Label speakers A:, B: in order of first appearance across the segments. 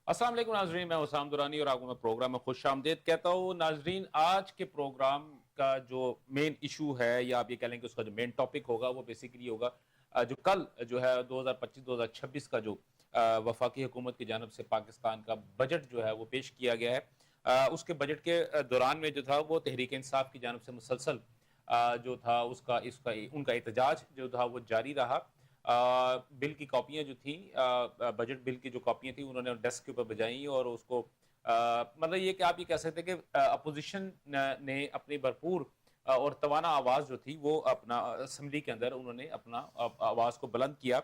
A: अस्सलाम वालेकुम नाजरीन, मैं हुसाम दुरानी और आपको मैं प्रोग्राम में खुश आमदीद कहता हूँ। नाजरीन, आज के प्रोग्राम का जो मेन इशू है या आप ये कह लें कि उसका जो मेन टॉपिक होगा वो बेसिकली होगा जो कल जो है 2025-2026 का जो वफाकी हुकूमत की जानब से पाकिस्तान का बजट जो है वो पेश किया गया है। उसके बजट के दौरान में जो था वो तहरीक इंसाफ की जानब से मुसलसल जो था उसका इसका उनका एहतजाज जो था वो जारी रहा। बिल की कॉपियाँ जो थी बजट बिल की जो कॉपियाँ थी उन्होंने डेस्क के ऊपर बजाई और उसको मतलब ये कि आप ये कह सकते हैं कि अपोजिशन ने अपनी भरपूर और तवाना आवाज़ जो थी वो अपना असेंबली के अंदर उन्होंने अपना आवाज़ को बुलंद किया।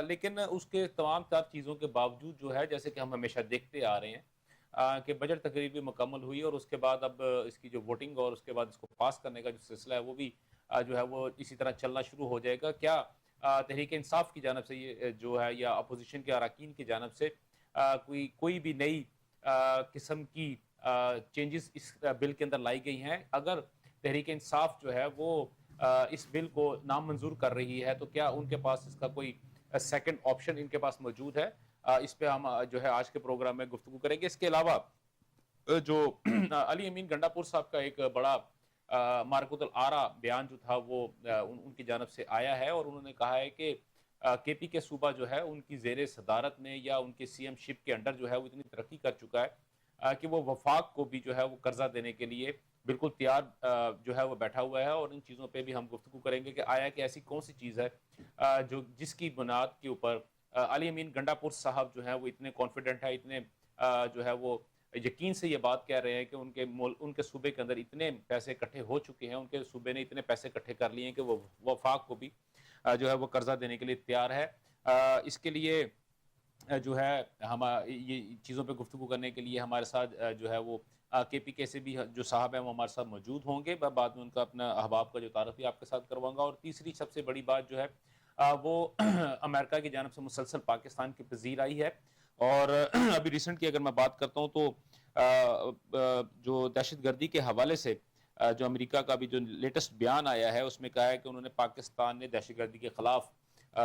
A: लेकिन उसके तमाम तर चीज़ों के बावजूद जो है जैसे कि हम हमेशा देखते आ रहे हैं कि बजट तकरीर भी मुकम्मल हुई और उसके बाद अब इसकी जो वोटिंग और उसके बाद इसको पास करने का जो सिलसिला है वो भी जो है वो इसी तरह चलना शुरू हो जाएगा। क्या तहरीक इंसाफ की जानब से ये जो है या अपोजिशन के अरकान की जानब से कोई कोई भी नई किस्म की चेंजेस इस बिल के अंदर लाई गई हैं? अगर तहरीक इंसाफ जो है वो इस बिल को नामंजूर कर रही है तो क्या उनके पास इसका कोई सेकंड ऑप्शन इनके पास मौजूद है? इस पे हम जो है आज के प्रोग्राम में गुफ्तगू करेंगे। इसके अलावा जो अली अमीन गंडापुर साहब का एक बड़ा मारकुतल आरा बयान जो था वो उनकी जानब से आया है और उन्होंने कहा है कि केपी के सूबा जो है उनकी जेर सदारत में या उनके सीएम शिप के अंडर जो है वो इतनी तरक्की कर चुका है कि वो वफाक को भी जो है वो कर्जा देने के लिए बिल्कुल तैयार जो है वो बैठा हुआ है और इन चीज़ों पे भी हम गुफ्तगू करेंगे कि आया कि ऐसी कौन सी चीज़ है जो जिसकी बुनियाद के ऊपर अली अमीन गंडापुर साहब जो है वो इतने कॉन्फिडेंट है, इतने जो है वो यकीन से ये बात कह रहे हैं कि उनके सूबे के अंदर इतने पैसे इकट्ठे हो चुके हैं, उनके सूबे ने इतने पैसे इकट्ठे कर लिए हैं कि वो वफाक को भी जो है वो कर्जा देने के लिए तैयार है। इसके लिए जो है हम ये चीज़ों पे गुफ्तगू करने के लिए हमारे साथ जो है वो केपीके से भी जो साहब हैं वो हमारे साथ मौजूद होंगे। मैं बाद में उनका अपना अहबाब का जो तारुफ भी आपके साथ करवाऊँगा और तीसरी सबसे बड़ी बात जो है वो अमेरिका की जानब से मुसलसल पाकिस्तान की पज़ीर आई है और अभी रिसेंट की अगर मैं बात करता हूँ तो जो दहशतगर्दी के हवाले से जो अमेरिका का भी जो लेटेस्ट बयान आया है उसमें कहा है कि उन्होंने पाकिस्तान ने दहशतगर्दी के खिलाफ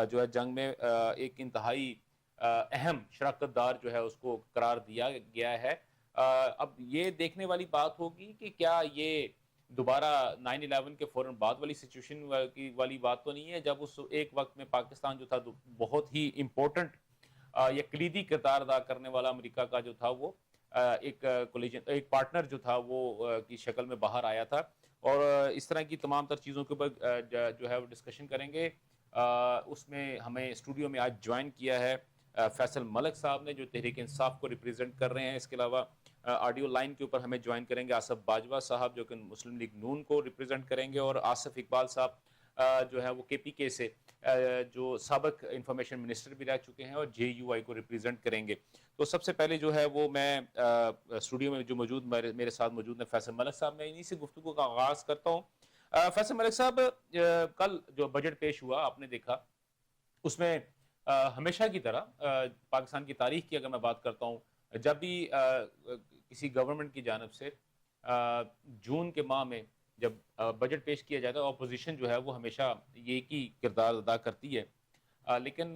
A: जो है जंग में एक इंतहाई अहम शराकतदार जो है उसको करार दिया गया है। अब ये देखने वाली बात होगी कि क्या ये दोबारा 9/11 के फौरन बाद वाली सिचुएशन की वाली बात तो नहीं है जब उस एक वक्त में पाकिस्तान जो था बहुत ही इम्पोर्टेंट या कलीदी किरदार अदा करने वाला अमेरिका का जो था वो एक कोलिजन एक पार्टनर जो था वो की शक्ल में बाहर आया था और इस तरह की तमाम तर चीज़ों के ऊपर जो है वो डिस्कशन करेंगे। उसमें हमें स्टूडियो में आज ज्वाइन किया है फैसल मलिक साहब ने जो तहरीक इंसाफ को रिप्रेजेंट कर रहे हैं। इसके अलावा ऑडियो लाइन के ऊपर हमें ज्वाइन करेंगे आसफ बाजवा साहब जो कि मुस्लिम लीग नून को रिप्रेजेंट करेंगे और आसिफ इकबाल साहब जो है वो केपीके से जो साबिक इंफॉर्मेशन मिनिस्टर भी रह चुके हैं और जेयूआई को रिप्रेजेंट करेंगे। तो सबसे पहले जो है वो मैं स्टूडियो में जो मौजूद मेरे साथ मौजूद है फैसल मलिक साहब, मैं इन्हीं से गुफ्तगू का आगाज़ करता हूँ। फैसल मलिक साहब, कल जो बजट पेश हुआ आपने देखा उसमें हमेशा की तरह पाकिस्तान की तारीख की अगर मैं बात करता हूँ जब भी किसी गवर्नमेंट की जानब से जून के माह में जब बजट पेश किया जाता है अपोजिशन जो है वो हमेशा ये की किरदार अदा करती है। लेकिन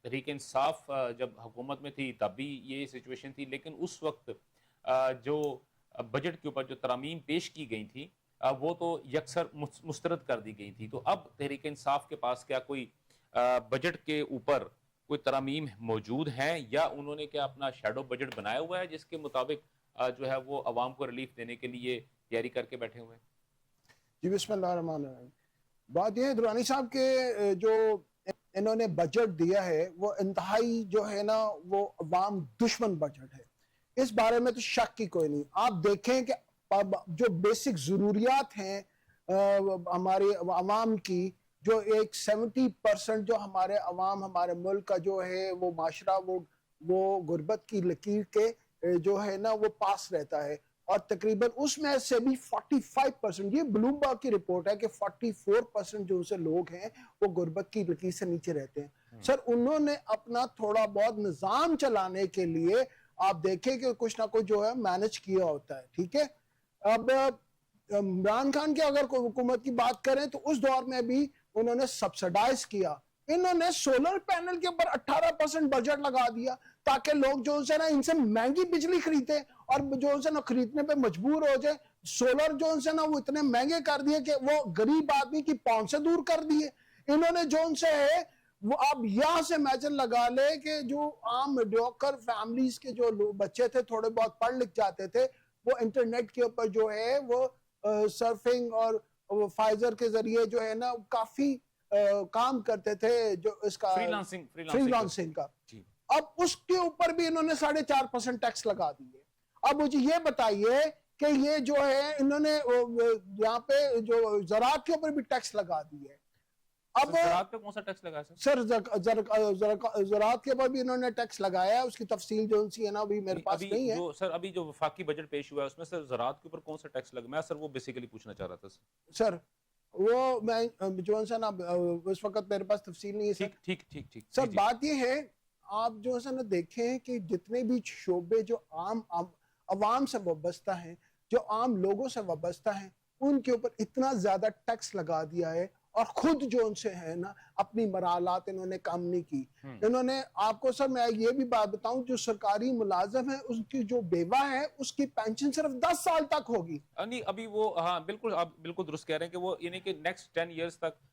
A: तहरीक इंसाफ जब हुकूमत में थी तब भी ये सिचुएशन थी लेकिन उस वक्त जो बजट के ऊपर जो तरामीम पेश की गई थी वो तो यकसर मुस्तरद कर दी गई थी। तो अब तहरीक इंसाफ के पास क्या कोई बजट के ऊपर कोई तरामीम मौजूद हैं या उन्होंने क्या अपना शैडो बजट बनाया हुआ है जिसके मुताबिक जो है वो अवाम को रिलीफ देने के लिए तैयारी करके बैठे हुए हैं?
B: जी बिस्मिल्लाहिर्रहमानिर्रहीम। बात यह है दुरानी साहब के जो इन्होंने बजट दिया है वो इंतहाई जो है ना वो अवाम दुश्मन बजट है। इस बारे में तो शक की कोई नहीं। आप देखें कि जो बेसिक जरूरियात हैं हमारी अवाम की, जो एक 70% जो हमारे अवाम हमारे मुल्क का जो है वो माशरा वो गुर्बत की लकीर के जो है ना वो पास रहता है और तकरीबन उसमें से भी 45%, ये ब्लूमबर्ग की रिपोर्ट है कि 44% जो से लोग हैं वो गुर्बत की लकीर से नीचे रहते हैं। सर उन्होंने अपना थोड़ा बहुत निजाम चलाने के लिए आप देखें कि कुछ ना कुछ जो है मैनेज किया होता है। ठीक है, अब इमरान खान की अगर हुकूमत की बात करें तो उस दौर में भी उन्होंने सब्सिडाइज किया। इन्होंने सोलर पैनल के ऊपर 18% बजट लगा दिया تاکہ لوگ جو ہے نا ان سے مہنگی بجلی خریدیں اور جو ہے نا خریدنے پہ مجبور ہو جائے. سولر جو ہے نا وہ اتنے مہنگے کر دیے کہ وہ غریب آدمی کی پہنچ سے دور کر دیے انہوں نے. جو ان سے ہے وہ آپ یہاں سے امیجن لگا لے کہ جو عام میڈیوکر فیملیز کے جو بچے تھے تھوڑے بہت پڑھ لکھ جاتے تھے وہ انٹرنیٹ کے اوپر جو ہے وہ سرفنگ اور فائزر کے ذریعے جو ہے نا کافی کام کرتے تھے جو اس کا فری لانسنگ کا. اب اس کے اوپر بھی انہوں نے 4.5% ٹیکس لگا دیے. اب مجھے یہ بتائیے کہ یہ جو ہے انہوں نے یہاں پہ جو زراعت کے اوپر بھی ٹیکس لگا دیے. اب
A: زراعت پہ کون سا ٹیکس لگا
B: سر زراعت کے اوپر بھی انہوں نے ٹیکس لگایا ہے. اس کی تفصیل جو سی ہے نا ابھی میرے پاس نہیں ہے.
A: سر ابھی جو وفاقی بجٹ پیش ہوا ہے اس میں سر زراعت کے اوپر کون سا ٹیکس لگا؟ میں سر وہ بیسیکلی پوچھنا چاہ رہا تھا
B: سر. وہ میں جو ہے نا اس وقت میرے پاس تفصیل نہیں ہے.
A: ٹھیک
B: سر بات یہ ہے آپ جو ہے نا دیکھیں کہ جتنے بھی شعبے جو عوام سے وابستہ ہیں جو عام لوگوں سے وابستہ ہیں ان کے اوپر اتنا زیادہ ٹیکس لگا دیا ہے اور خود جو ان سے ہے نا اپنی مرالات انہوں نے کم نہیں کی. انہوں نے آپ کو سر میں یہ بھی بات بتاؤں جو سرکاری ملازم ہے اس کی جو بیوہ ہے اس کی پینشن صرف 10 سال تک ہوگی.
A: نہیں ابھی وہ ہاں بالکل آپ بالکل درست کہہ رہے ہیں کہ وہ یعنی کہ نیکسٹ 10 ایئرز تک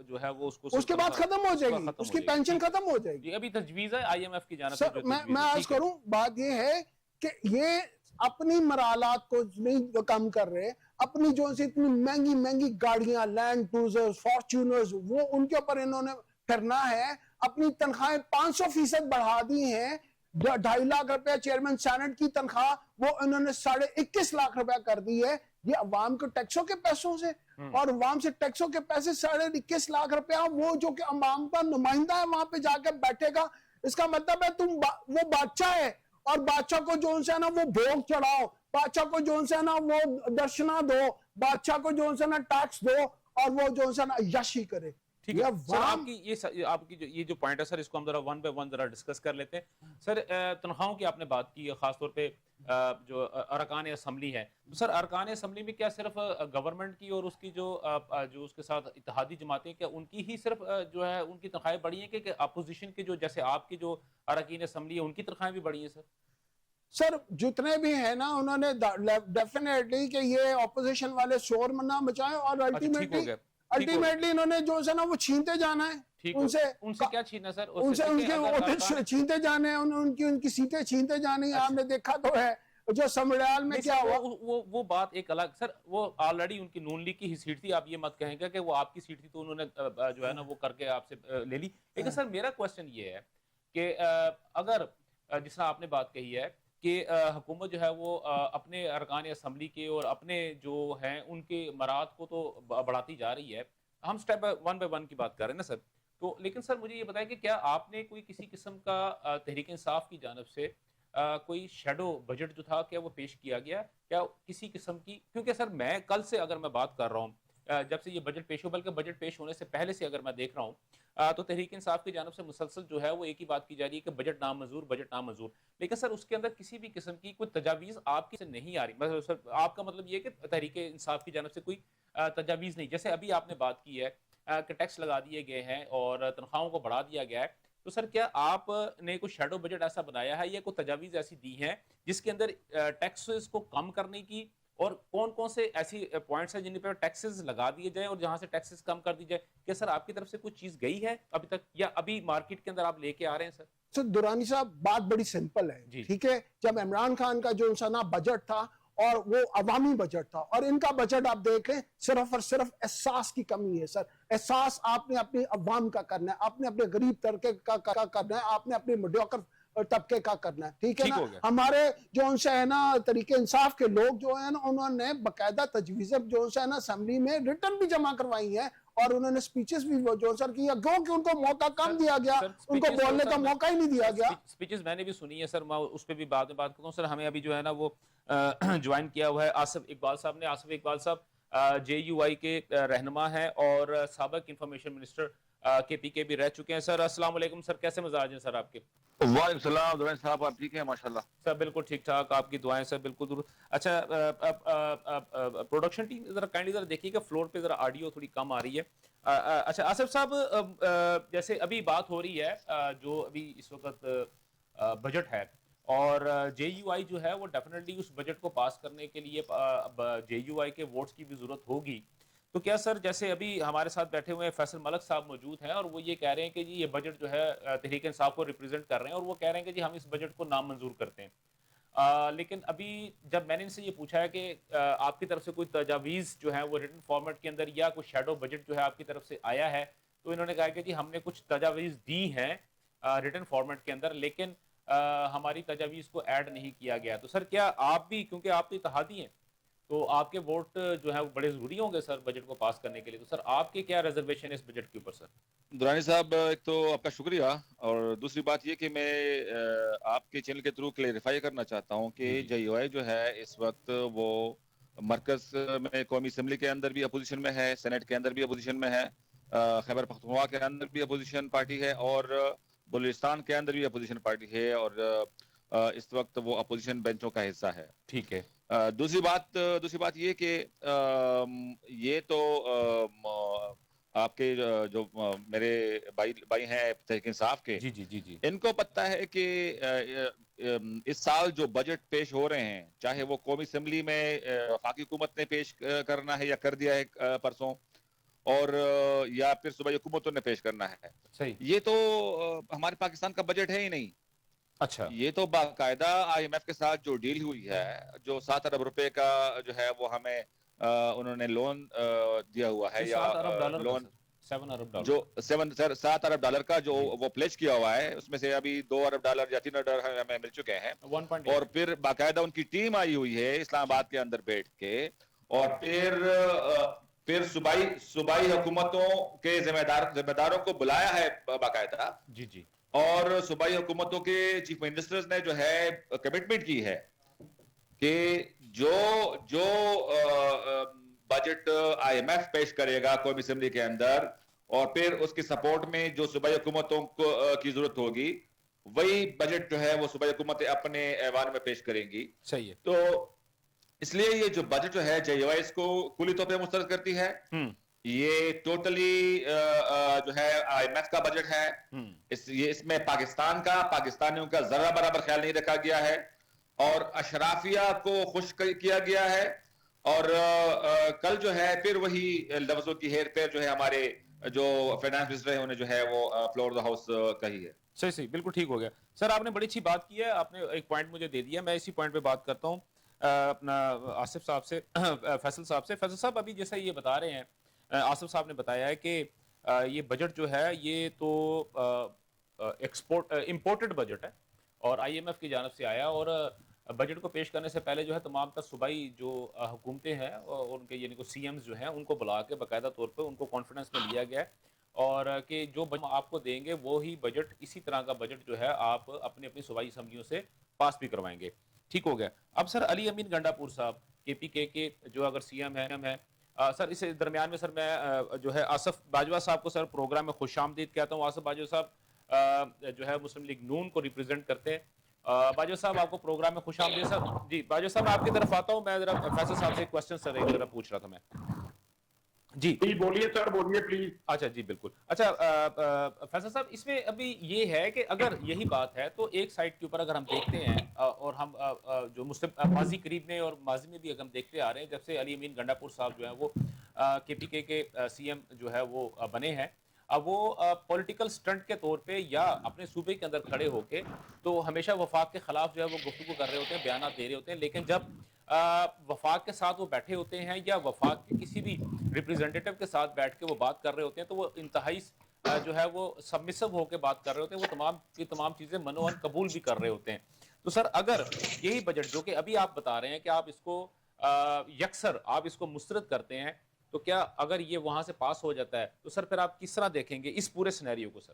A: جو ہے وہ اس
B: کے بعد ختم ہو جائے گی. اس کی پینشن ختم ہو جائے گی.
A: ابھی تجویز ہے آئی ایم ایف کی جانب سے.
B: میں عرض کروں بات یہ ہے کہ یہ اپنی مرالات کو نہیں کم کر رہے. اپنی جو سے اتنی مہنگی گاڑیاں لینڈ کروزر فارچونرز وہ ان کے اوپر انہوں نے کرنا ہے. اپنی تنخواہیں 500% بڑھا دی ہیں. 2.5 لاکھ روپے چیئرمین سینٹ کی تنخواہ وہ انہوں نے 21.5 لاکھ روپے کر دی ہے. یہ عوام کے ٹیکسوں کے پیسوں سے اور عوام سے ٹیکسوں کے پیسے 21.5 لاکھ روپے وہ جو کہ عوام کا نمائندہ ہے وہاں پہ جا کے بیٹھے گا. اس کا مطلب ہے تم وہ بادشاہ ہے اور بادشاہ کو جو ہے نا وہ بھوگ چڑھاؤ. بادشاہ کو جو ہے نا وہ درشنا دو. بادشاہ کو جو ہے نا ٹیکس دو اور وہ جو ہے نا عیاشی کرے.
A: ٹھیک ہے سر آپ کی یہ جو پوائنٹ ہے سر اس کو ہم ذرا ون بائی ون ذرا ڈسکس کر لیتے ہیں. سر تنخواہوں کی آپ نے بات کی ہے خاص طور پہ جو ارکان اسمبلی ہے. سر ارکان اسمبلی میں کیا صرف گورنمنٹ کی اور اس کی جو اس کے ساتھ اتحادی جماعتیں کیا ان کی ہی صرف جو ہے ان کی تنخواہیں بڑھی ہیں کہ اپوزیشن کے جو جیسے آپ کی جو اراکین اسمبلی ہے ان کی تنخواہیں بھی بڑھی ہیں سر؟
B: سر جتنے بھی ہیں نا انہوں نے ڈیفینیٹلی کہ یہ اپوزیشن والے شور نہ مچائیں اور الٹیمیٹلی انہوں نے جو ہے نا وہ چھینتے جانا ہے. ان سے کیا چھیننا سر؟ ان سے چھینتے جانے ہیں ان کی سیٹیں چھینتے جانی ہیں. آپ نے دیکھا تو ہے جو سمریال میں کیا ہوا.
A: وہ بات ایک الگ سر. وہ آلریڈی ان کی نون لیگ کی سیٹ تھی. آپ یہ مت کہیں گے کہ وہ آپ کی سیٹ تھی تو انہوں نے جو ہے نا وہ کر کے آپ سے لے لی. لیکن سر میرا کوسچن یہ ہے کہ اگر جس طرح آپ نے بات کہی ہے کہ حکومت جو ہے وہ اپنے ارکان اسمبلی کے اور اپنے جو ہیں ان کے مراد کو تو بڑھاتی جا رہی ہے. ہم سٹیپ ون بائی ون کی بات کر رہے ہیں نا سر. تو لیکن سر مجھے یہ بتائیں کہ کیا آپ نے کوئی کسی قسم کا تحریک انصاف کی جانب سے کوئی شیڈو بجٹ جو تھا کیا وہ پیش کیا گیا کیا کسی قسم کی؟ کیونکہ سر میں کل سے اگر میں بات کر رہا ہوں جب سے یہ بجٹ پیش ہو بلکہ بجٹ پیش ہونے سے پہلے سے اگر میں دیکھ رہا ہوں تو تحریک انصاف کی جانب سے مسلسل جو ہے وہ ایک ہی بات کی جا رہی ہے کہ بجٹ نامنظور. لیکن سر اس کے اندر کسی بھی قسم کی کوئی تجاویز آپ کی سے نہیں آ رہی. سر آپ کا مطلب یہ کہ تحریک انصاف کی جانب سے کوئی تجاویز نہیں. جیسے ابھی آپ نے بات کی ہے کہ ٹیکس لگا دیے گئے ہیں اور تنخواہوں کو بڑھا دیا گیا ہے. تو سر کیا آپ نے کوئی شیڈو بجٹ ایسا بنایا ہے یا کوئی تجاویز ایسی دی ہیں جس کے اندر ٹیکسز کو کم کرنے کی اور کون سے ایسی پوائنٹس ہیں جن پر ٹیکسز لگا دیے جائیں اور جہاں سے ٹیکسز کم کر دی جائے؟ کیا سر آپ کی طرف سے کوئی چیز گئی ہے ابھی تک یا ابھی مارکیٹ کے اندر آپ لے کے آ رہے ہیں؟
B: سر درانی صاحب بات بڑی سمپل ہے. ٹھیک ہے جب عمران خان کا جو انسانا بجٹ تھا اور وہ عوامی بجٹ تھا اور ان کا بجٹ آپ دیکھیں صرف اور صرف احساس کی کمی ہے. سر احساس آپ نے اپنی عوام کا کرنا ہے. آپ نے اپنے غریب طبقے کا کرنا ہے. آپ نے اپنے میڈیوکر طبقے کا کرنا ہے. ٹھیک ہے نا. ہمارے جو ان سے ہے نا طریقے انصاف کے لوگ جو ہیں نا انہوں نے باقاعدہ تجویزیں جو ہے نا اسمبلی میں ریٹن بھی جمع کروائی ہیں اور انہوں نے سپیچز بھی جو سر کیا کیونکہ ان کو موقع کم دیا گیا. ان کو بولنے کا موقع ہی نہیں دیا گیا.
A: سپیچز میں نے بھی سنی ہے سر. میں اس پہ بھی بعد میں بات کرتا ہوں. سر ہمیں ابھی جو ہے نا وہ جوائن کیا ہوا ہے آصف اقبال صاحب نے. آصف اقبال صاحب JUI کے رہنما ہیں اور سابق انفارمیشن منسٹر KPK بھی رہ چکے ہیں. سر السلام علیکم سر. کیسے مزاج ہیں سر آپ کے؟
C: وعلیکم السلام دوران صاحب آپ ٹھیک ہیں؟ ماشاءاللہ
A: سر بالکل ٹھیک ٹھاک. آپ کی دعائیں سر بالکل درست. اچھا پروڈکشن ٹیم ذرا کائنڈلی ذرا دیکھیے کہ فلور پہ ذرا آڈیو تھوڑی کم آ رہی ہے. اچھا آصف صاحب جیسے ابھی بات ہو رہی ہے جو ابھی اس وقت بجٹ ہے اور جے یو آئی جو ہے وہ ڈیفینیٹلی اس بجٹ کو پاس کرنے کے لیے جے یو آئی کے ووٹس کی بھی ضرورت ہوگی. تو کیا سر جیسے ابھی ہمارے ساتھ بیٹھے ہوئے ہیں فیصل ملک صاحب موجود ہیں اور وہ یہ کہہ رہے ہیں کہ جی یہ بجٹ جو ہے تحریک انصاف کو ریپرزینٹ کر رہے ہیں اور وہ کہہ رہے ہیں کہ جی ہم اس بجٹ کو نامنظور کرتے ہیں. لیکن ابھی جب میں نے ان سے یہ پوچھا ہے کہ آپ کی طرف سے کوئی تجاویز جو ہے وہ ریٹن فارمیٹ کے اندر یا کوئی شیڈو بجٹ جو ہے آپ کی طرف سے آیا ہے, تو انہوں نے کہا کہ جی ہم نے کچھ تجاویز دی ہیں ریٹن فارمیٹ کے اندر لیکن ہماری تجاویز کو ایڈ نہیں کیا گیا. تو سر کیا آپ بھی, کیونکہ آپ تو اتحادی ہیں, تو آپ کے ووٹ جو ہے وہ بڑے ضروری ہوں گے سر بجٹ کو پاس کرنے کے لیے, تو سر آپ کی کیا ریزرویشن ہے اس بجٹ کے اوپر سر؟
C: درانی صاحب ایک تو آپ کا شکریہ, اور دوسری بات یہ کہ میں آپ کے چینل کے تھرو کلیریفائی کرنا چاہتا ہوں کہ جے یو آئی جو ہے اس وقت وہ مرکز میں قومی اسمبلی کے اندر بھی اپوزیشن میں ہے, سینٹ کے اندر بھی اپوزیشن میں ہے, خیبر پختونخوا کے اندر بھی اپوزیشن پارٹی ہے اور بلوچستان کے اندر بھی اپوزیشن پارٹی ہے, اور اس وقت وہ اپوزیشن بینچوں کا حصہ ہے.
A: ٹھیک ہے.
C: دوسری بات یہ کہ یہ تو آپ کے جو میرے بھائی ہیں تحریک انصاف کے,
A: جی جی جی جی
C: ان کو پتہ ہے کہ اس سال جو بجٹ پیش ہو رہے ہیں, چاہے وہ قومی اسمبلی میں وفاقی حکومت نے پیش کرنا ہے یا کر دیا ہے پرسوں, اور یا پھر صوبائی حکومتوں نے پیش کرنا ہے,
A: صحیح.
C: یہ تو ہمارے پاکستان کا بجٹ ہے ہی نہیں.
A: اچھا.
C: یہ تو باقاعدہ آئی ایم ایف کے ساتھ جو ڈیل ہوئی ہے, جو 7 ارب روپے کا جو ہے وہ ہمیں انہوں نے لون دیا ہوا ہے, یا
A: 7 ارب ڈالر کا
C: لون
A: سر, 7 ارب ڈالر
C: جو 7 ارب ڈالر کا جو
A: جی.
C: وہ پلیج کیا ہوا ہے, اس میں سے ابھی 2 ارب ڈالر یا 3 ارب ڈالر ہمیں مل چکے ہیں,
A: 1.8.
C: اور پھر باقاعدہ ان کی ٹیم آئی ہوئی ہے اسلام آباد کے اندر بیٹھ کے, اور پھر صوبائی حکومتوں کے ذمہ داروں کو بلایا ہے باقاعدہ,
A: جی جی,
C: اور صوبائی حکومتوں کے چیف منسٹرز نے جو ہے کمٹمنٹ کی ہے کہ جو بجٹ آئی ایم ایف پیش کرے گا قومی اسمبلی کے اندر, اور پھر اس کی سپورٹ میں جو صوبائی حکومتوں کی ضرورت ہوگی, وہی بجٹ جو ہے وہ صوبائی حکومتیں اپنے ایوان میں پیش کریں گی.
A: صحیح ہے.
C: تو اس لیے یہ جو بجٹ جو ہے جے یو آئی اس کو کلی طور پہ مسترد کرتی ہے. یہ ٹوٹلی جو ہے آئی ایم ایف کا بجٹ ہے, اس میں پاکستان کا, پاکستانیوں کا ذرہ برابر خیال نہیں رکھا گیا ہے, اور اشرافیہ کو خوش کیا گیا ہے, اور کل جو ہے پھر وہی لفظوں کی ہیر پھیر جو ہے ہمارے جو فائنانس منسٹر ہیں انہیں جو ہے وہ فلور دا ہاؤس کہی ہے.
A: صحیح, بالکل ٹھیک ہو گیا سر, آپ نے بڑی اچھی بات کی ہے, آپ نے ایک پوائنٹ مجھے دے دیا, میں اسی پوائنٹ پہ بات کرتا ہوں اپنا آصف صاحب سے, فیصل صاحب سے. فیصل صاحب ابھی جیسا یہ بتا رہے ہیں, آصف صاحب نے بتایا ہے کہ یہ بجٹ جو ہے یہ تو امپورٹڈ بجٹ ہے اور آئی ایم ایف کی جانب سے آیا, اور بجٹ کو پیش کرنے سے پہلے جو ہے تمام تر صوبائی جو حکومتیں ہیں اور ان کے یعنی کہ سی ایمز جو ہیں ان کو بلا کے باقاعدہ طور پہ ان کو کانفیڈنس میں لیا گیا ہے, اور کہ جو بجٹ آپ کو دیں گے وہی بجٹ, اسی طرح کا بجٹ جو ہے آپ اپنی صوبائی اسمبلیوں سے پاس بھی کروائیں گے. ٹھیک ہو گیا. اب سر علی امین گنڈا پور صاحب کے پی کے جو اگر سی ایم ہے سر, اس درمیان میں سر میں جو ہے آصف باجوہ صاحب کو سر پروگرام میں خوش آمدید کہتا ہوں. آصف باجوہ صاحب جو ہے مسلم لیگ نون کو ریپرزینٹ کرتے ہیں. باجوہ صاحب آپ کو پروگرام میں خوش آمدید سر. جی باجوہ صاحب آپ کی طرف آتا ہوں, میں ذرا فیصل صاحب سے ایک کوسچن سر ایک ذرا پوچھ رہا تھا میں. جی
D: بولیے سر, بولیے پلیز.
A: اچھا جی بالکل. اچھا فیصل صاحب, اس میں ابھی یہ ہے کہ اگر یہی بات ہے تو ایک سائٹ کے اوپر اگر ہم دیکھتے ہیں اور ہم جو مسلم ماضی قریب میں اور ماضی میں بھی اگر ہم دیکھتے آ رہے ہیں جب سے علی امین گنڈا پور صاحب جو ہیں وہ کے پی کے سی ایم جو ہے وہ بنے ہیں, اب وہ پولیٹیکل سٹنٹ کے طور پہ یا اپنے صوبے کے اندر کھڑے ہو کے تو ہمیشہ وفاق کے خلاف جو ہے وہ گفتگو کر رہے ہوتے ہیں, بیانات دے رہے ہوتے ہیں, لیکن جب وفاق کے ساتھ وہ بیٹھے ہوتے ہیں یا وفاق کے کسی بھی ریپریزنٹیٹو کے ساتھ بیٹھ کے وہ بات کر رہے ہوتے ہیں تو وہ انتہائی جو ہے وہ سبمسو ہو کے بات کر رہے ہوتے ہیں, وہ تمام کی تمام چیزیں منوان قبول بھی کر رہے ہوتے ہیں. تو سر اگر یہی بجٹ جو کہ ابھی آپ بتا رہے ہیں کہ آپ اس کو یکسر آپ اس کو مسترد کرتے ہیں, تو کیا اگر یہ وہاں سے پاس ہو جاتا ہے تو سر پھر آپ کس طرح دیکھیں گے اس پورے سینیریو کو؟ سر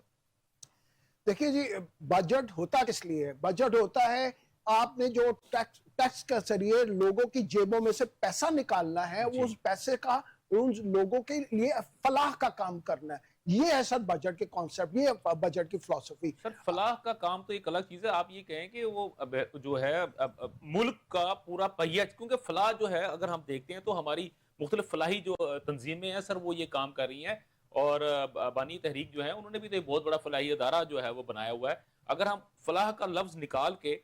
B: دیکھیے جی, بجٹ ہوتا کس لیے ہے؟ بجٹ ہوتا ہے آپ نے جو ٹیکس کے ذریعے لوگوں کی جیبوں میں سے پیسہ نکالنا ہے, وہ اس پیسے کا ان لوگوں کے لیے فلاح کا کام کرنا ہے. یہ ہے سر بجٹ کے کانسیپٹ, یہ ہے بجٹ کی فلسفی.
A: سر فلاح کا کام تو ایک الگ چیز ہے, آپ یہ کہیں کہ وہ جو ہے ملک کا پورا پہیہ, کیونکہ فلاح جو ہے اگر ہم دیکھتے ہیں تو ہماری مختلف فلاحی جو تنظیمیں ہیں سر وہ یہ کام کر رہی ہیں, اور بانی تحریک جو ہے انہوں نے بھی تو ایک بہت بڑا فلاحی ادارہ جو ہے وہ بنایا ہوا ہے. اگر ہم فلاح کا لفظ نکال کے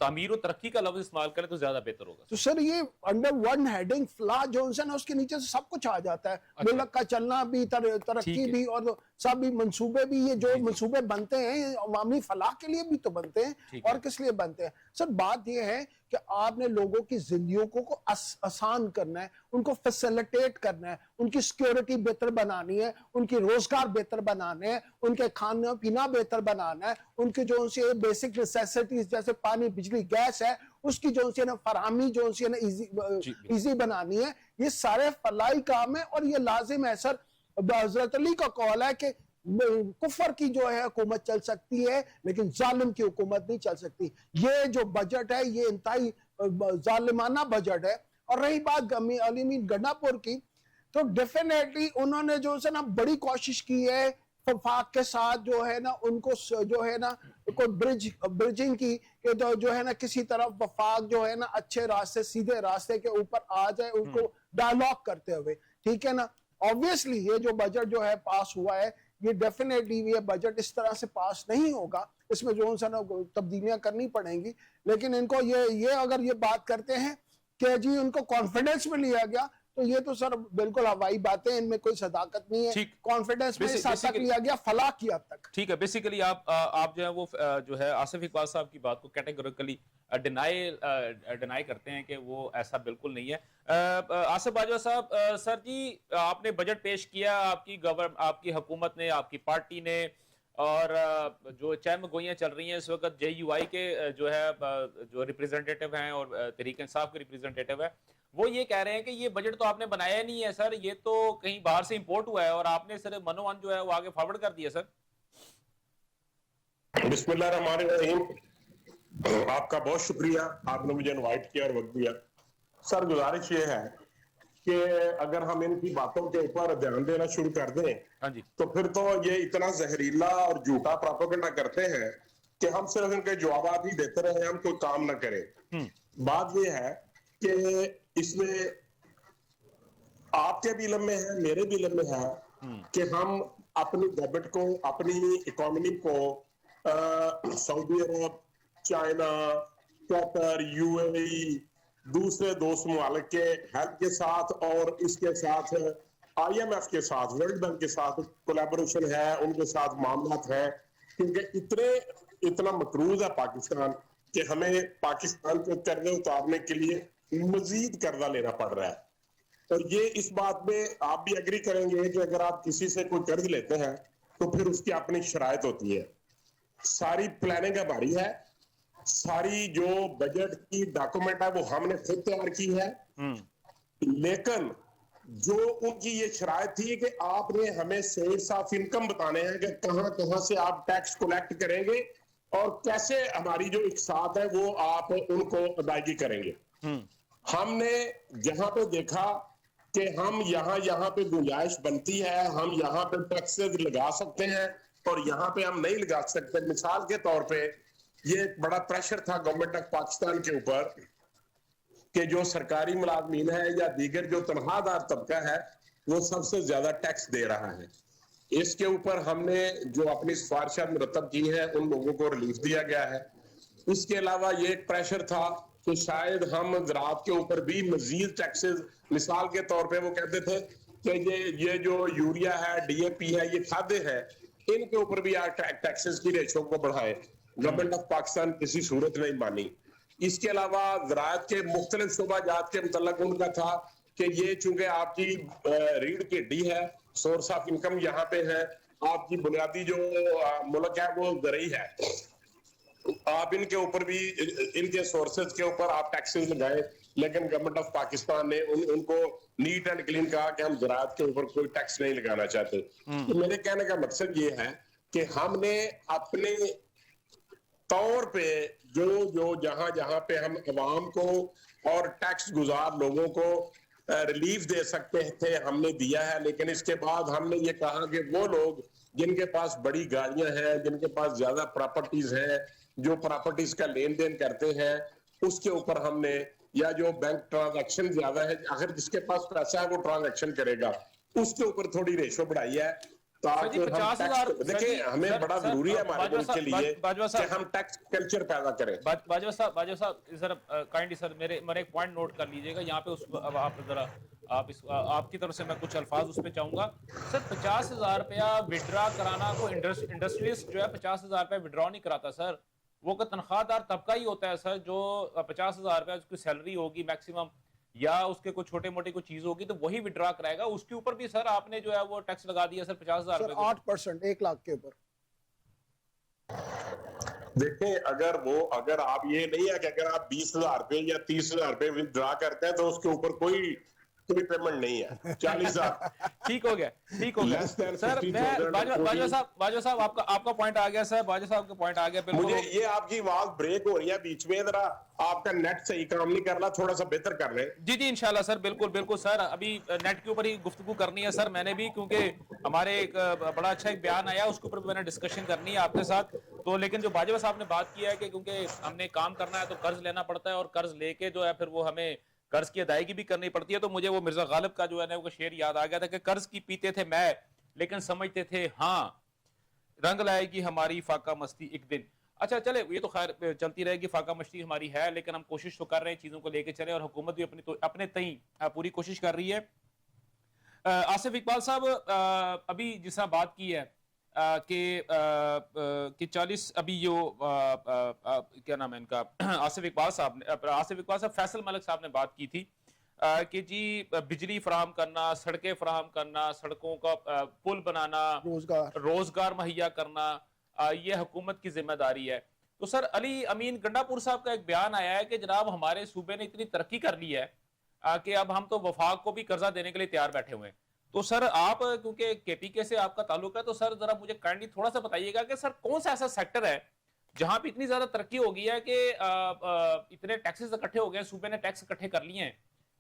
A: تعمیر و ترقی کا لفظ استعمال کریں تو زیادہ بہتر ہوگا.
B: تو سر یہ انڈر ون ہیڈنگ فلاح جو ہے نا اس کے نیچے سے سب کچھ آ جاتا ہے. ملک کا چلنا بھی, ترقی بھی, اور سب بھی منصوبے بھی. یہ جو منصوبے بنتے ہیں عوامی فلاح کے لیے بھی تو بنتے ہیں, اور کس لیے بنتے ہیں سر؟ بات یہ ہے کہ آپ نے لوگوں کی زندگیوں کو آسان کرنا ہے, ان کو فیسیلیٹیٹ کرنا ہے, ان کی سیکیورٹی بہتر بنانی ہے, ان کی روزگار بہتر بنانے ہیں, ان کے کھانا پینا بہتر بنانا ہے, ان کے جو بیسک نیسیسٹیز جیسے پانی, بجلی, گیس ہے اس کی جو فراہمی جو ایزی بنانی ہے. یہ سارے فلاحی کام ہے, اور یہ لازم ہے سر. حضرت علی کا قول ہے کہ کفر کی جو ہے حکومت چل سکتی ہے لیکن ظالم کی حکومت نہیں چل سکتی. یہ جو بجٹ ہے یہ انتہائی ظالمانہ بجٹ ہے. اور رہی بات علی مین گنڈا پور کی, تو ڈیفینیٹلی انہوں نے جو ہے نا بڑی کوشش کی ہے وفاق کے ساتھ جو ہے نا ان کو جو ہے نا کوئی برجنگ کی کہ جو ہے نا کسی طرف وفاق جو ہے نا اچھے راستے, سیدھے راستے کے اوپر آ جائے, ان کو ڈائلاگ کرتے ہوئے. ٹھیک ہے نا. obviously یہ جو بجٹ جو ہے پاس ہوا ہے, یہ ڈیفینیٹلی یہ بجٹ اس طرح سے پاس نہیں ہوگا, اس میں جو ہے نا تبدیلیاں کرنی پڑیں گی. لیکن ان کو یہ اگر یہ بات کرتے ہیں کہ جی ان کو کانفیڈنس میں لیا گیا, تو یہ تو سر بالکل ہوائی باتیں, ان میں کوئی صداقت نہیں ہے. کانفیڈنس میں اس حد تک لیا گیا فلاح کی حد تک.
A: ٹھیک ہے. بیسیکلی آپ جو ہے وہ جو ہے آصف اقبال صاحب کی بات کو کیٹیگوریکلی ڈینائی کرتے ہیں کہ وہ ایسا بالکل نہیں ہے. آصف باجوہ صاحب, سر جی آپ نے بجٹ پیش کیا, آپ کی حکومت نے, آپ کی پارٹی نے, اور جو چہم گوئیاں چل رہی ہیں اس وقت جے یو آئی کے جو ہے جو ریپریزنٹیٹیو ہیں اور تحریک انصاف کے ریپریزنٹیٹیو ہیں, وہ یہ کہہ رہے ہیں کہ یہ بجٹ تو آپ نے بنایا نہیں ہے سر, یہ تو کہیں باہر سے امپورٹ ہوا ہے اور آپ نے صرف منوان جو ہے وہ آگے فارورڈ کر دیا. سر
D: بسم اللہ الرحمن الرحیم. آپ کا بہت شکریہ, آپ نے مجھے انوائٹ کیا اور وقت دیا. سر گزارش یہ ہے کہ اگر ہم ان کی باتوں کے اوپر دھیان دینا شروع کر دیں تو پھر تو یہ اتنا زہریلا اور جھوٹا پروپیگنڈا کرتے ہیں کہ ہم صرف ان کے جوابات ہی دیتے رہیں, ہم کوئی کام نہ کریں. بات یہ ہے کہ اس میں آپ کے بھی علم میں ہے, میرے بھی علم میں ہے کہ ہم اپنی گورنمنٹ کو, اپنی اکانومی کو سعودی عرب, چائنا, قطر, یو اے ای, دوسرے دوست ممالک کے ہیلپ کے ساتھ اور اس کے ساتھ آئی ایم ایف کے ساتھ, ورلڈ بینک کے ساتھ کولیبوریشن ہے, ان کے ساتھ معاملات ہیں. کیونکہ اتنا مقروض ہے پاکستان کہ ہمیں پاکستان کو قرضے اتارنے کے لیے مزید قرضہ لینا پڑ رہا ہے. اور یہ اس بات میں آپ بھی ایگری کریں گے کہ اگر آپ کسی سے کوئی قرض لیتے ہیں تو پھر اس کی اپنی شرائط ہوتی ہے. ساری پلاننگ ہماری ہے, ساری جو بجٹ کی ڈاکومنٹ ہے وہ ہم نے خود تیار کی ہے. لیکن جو ان کی یہ شرائط تھی کہ آپ نے ہمیں سورس آف انکم بتانے ہیں کہ کہاں کہاں سے آپ ٹیکس کلیکٹ کریں گے اور کیسے ہماری جو اقتصاد ہے وہ آپ ان کو ادائیگی کریں گے. ہم نے جہاں پہ دیکھا کہ ہم یہاں پہ گنجائش بنتی ہے, ہم یہاں پہ ٹیکسز لگا سکتے ہیں اور یہاں پہ ہم نہیں لگا سکتے. مثال کے طور پہ یہ ایک بڑا پریشر تھا گورنمنٹ آف پاکستان کے اوپر کہ جو سرکاری ملازمین ہے یا دیگر جو تنخواہ دار طبقہ ہے وہ سب سے زیادہ ٹیکس دے رہا ہے. اس کے اوپر ہم نے جو اپنی سفارشات مرتب کی ہیں ان لوگوں کو ریلیف دیا گیا ہے. اس کے علاوہ یہ ایک پریشر تھا کہ شاید ہم زراعت کے اوپر بھی مزید ٹیکسز, مثال کے طور پہ وہ کہتے تھے کہ یہ جو یوریا ہے, ڈی اے پی ہے, یہ کھادیں ہیں, ان کے اوپر بھی آپ ٹیکسز کی ریشو کو بڑھائے. گورنمنٹ آف پاکستان کسی صورت نہیں مانی. اس کے علاوہ زراعت کے مختلف شعبہ جات کے متعلق ان کا تھا کہ یہ چونکہ آپ کی ریڑھ کی ہڈی ہے, سورس آف انکم یہاں پہ ہے, آپ کی بنیادی جو ملک ہے وہ زرعی ہے, آپ ان کے اوپر بھی ان کے سورسز کے اوپر آپ ٹیکسز لگائیں. لیکن گورنمنٹ آف پاکستان نے ان کو نیٹ اینڈ کلین کہا کہ ہم زراعت کے اوپر کوئی ٹیکس نہیں لگانا چاہتے. تو میرے کہنے کا مقصد یہ ہے کہ ہم نے اپنے طور پہ جو جہاں پہ ہم عوام کو اور ٹیکس گزار لوگوں کو ریلیف دے سکتے تھے ہم نے دیا ہے. لیکن اس کے بعد ہم نے یہ کہا کہ وہ لوگ جن کے پاس بڑی گاڑیاں ہیں, جن کے پاس زیادہ پراپرٹیز ہیں, جو پراپرٹیز کا لین دین کرتے ہیں, اس کے اوپر ہم نے, یا جو بینک ٹرانزیکشن زیادہ ہے, آخر جس کے پاس پیسہ ہے وہ ٹرانزیکشن کرے گا, اس کے اوپر تھوڑی ریشو بڑھائی ہے. ताकि हम
A: 50,000
D: टैक्स देखिए हमें बड़ा जरूरी है हमारे मुल्क के लिए कि हम टैक्स कल्चर पैदा करें।
A: बाजवा साहब सर काइंडली सर मेरे एक पॉइंट नोट कर लीजिएगा यहाँ पे। उस अब आप जरा आपकी तरफ से मैं कुछ अल्फाज उस पे चाहूंगा सर। 50,000 रुपया विड्रा कराना को इंडस्ट्रियलिस्ट जो है 50,000 रुपया विड्रॉ नहीं कराता सर। वो का तनख्वाहदार तबका ही होता है सर जो 50,000 रुपया उसकी सैलरी होगी मैक्सिमम, या उसके कोई छोटे मोटे कोई चीज होगी तो वही विड्रॉ कराएगा। उसके ऊपर भी सर आपने जो है वो टैक्स लगा दिया सर 50,000
B: सर 8%, 1 लाख के ऊपर।
D: देखें अगर आप ये नहीं है कि अगर आप 20,000 रुपए या 30,000 रुपए विड्रॉ करते हैं तो उसके ऊपर कोई पेमेंट नहीं है। 40,000
A: ठीक हो गया सर। मैं बाजवा साहब आपका पॉइंट आ गया सर। बाजवा साहब का पॉइंट आ गया बिल्कुल।
D: मुझे ये आपकी आवाज ब्रेक हो रही है बीच में, जरा आपका नेट सही काम नहीं कर रहा, थोड़ा सा बेहतर कर रहे हैं।
A: जी इंशाल्लाह सर, बिल्कुल सर। अभी नेट के ऊपर ही गुफ्तगू करनी है सर मैंने भी, क्योंकि हमारे एक बड़ा अच्छा एक बयान आया उसके ऊपर भी मैंने डिस्कशन करनी है आपके साथ। तो लेकिन जो बाजवा साहब ने बात किया है कि क्योंकि हमने काम करना है तो कर्ज लेना पड़ता है, और कर्ज लेके जो है फिर वो हमें कर्ज की अदायगी भी करनी पड़ती है। तो मुझे वो मिर्जा गालिब का जो है ना वो शेर याद आ गया था कि कर्ज की पीते थे मैं लेकिन समझते थे हाँ रंग लाएगी हमारी फाका मस्ती एक दिन। अच्छा चले, ये तो खैर चलती रहेगी, फाका मस्ती हमारी है, लेकिन हम कोशिश तो कर रहे हैं चीजों को लेके चले, और हुकूमत भी अपने तई पूरी कोशिश कर रही है। आसिफ इकबाल साहब अभी जिस तरह बात की है कि 40 अभी जो क्या नाम है इनका आसिफ इकबाल साहब फैसल मलिक साहब ने बात की थी कि जी बिजली फराहम करना, सड़कें फराहम करना, सड़कों का पुल बनाना, रोजगार मुहैया करना, ये हुकूमत की जिम्मेदारी है। तो सर अली अमीन गंडापुर साहब का एक बयान आया है कि जनाब हमारे सूबे ने इतनी तरक्की कर ली है कि अब हम तो वफाक को भी कर्जा देने के लिए तैयार बैठे हुए हैं। तो सर आप क्योंकि केपीके से आपका ताल्लुक है तो सर जरा मुझे काइंडली थोड़ा सा बताइएगा कि सर कौन सा ऐसा सेक्टर है जहां पे इतनी ज्यादा तरक्की हो गई है कि इतने टैक्सेस इकट्ठे हो गए, सूबे ने टैक्स इकट्ठे कर लिए हैं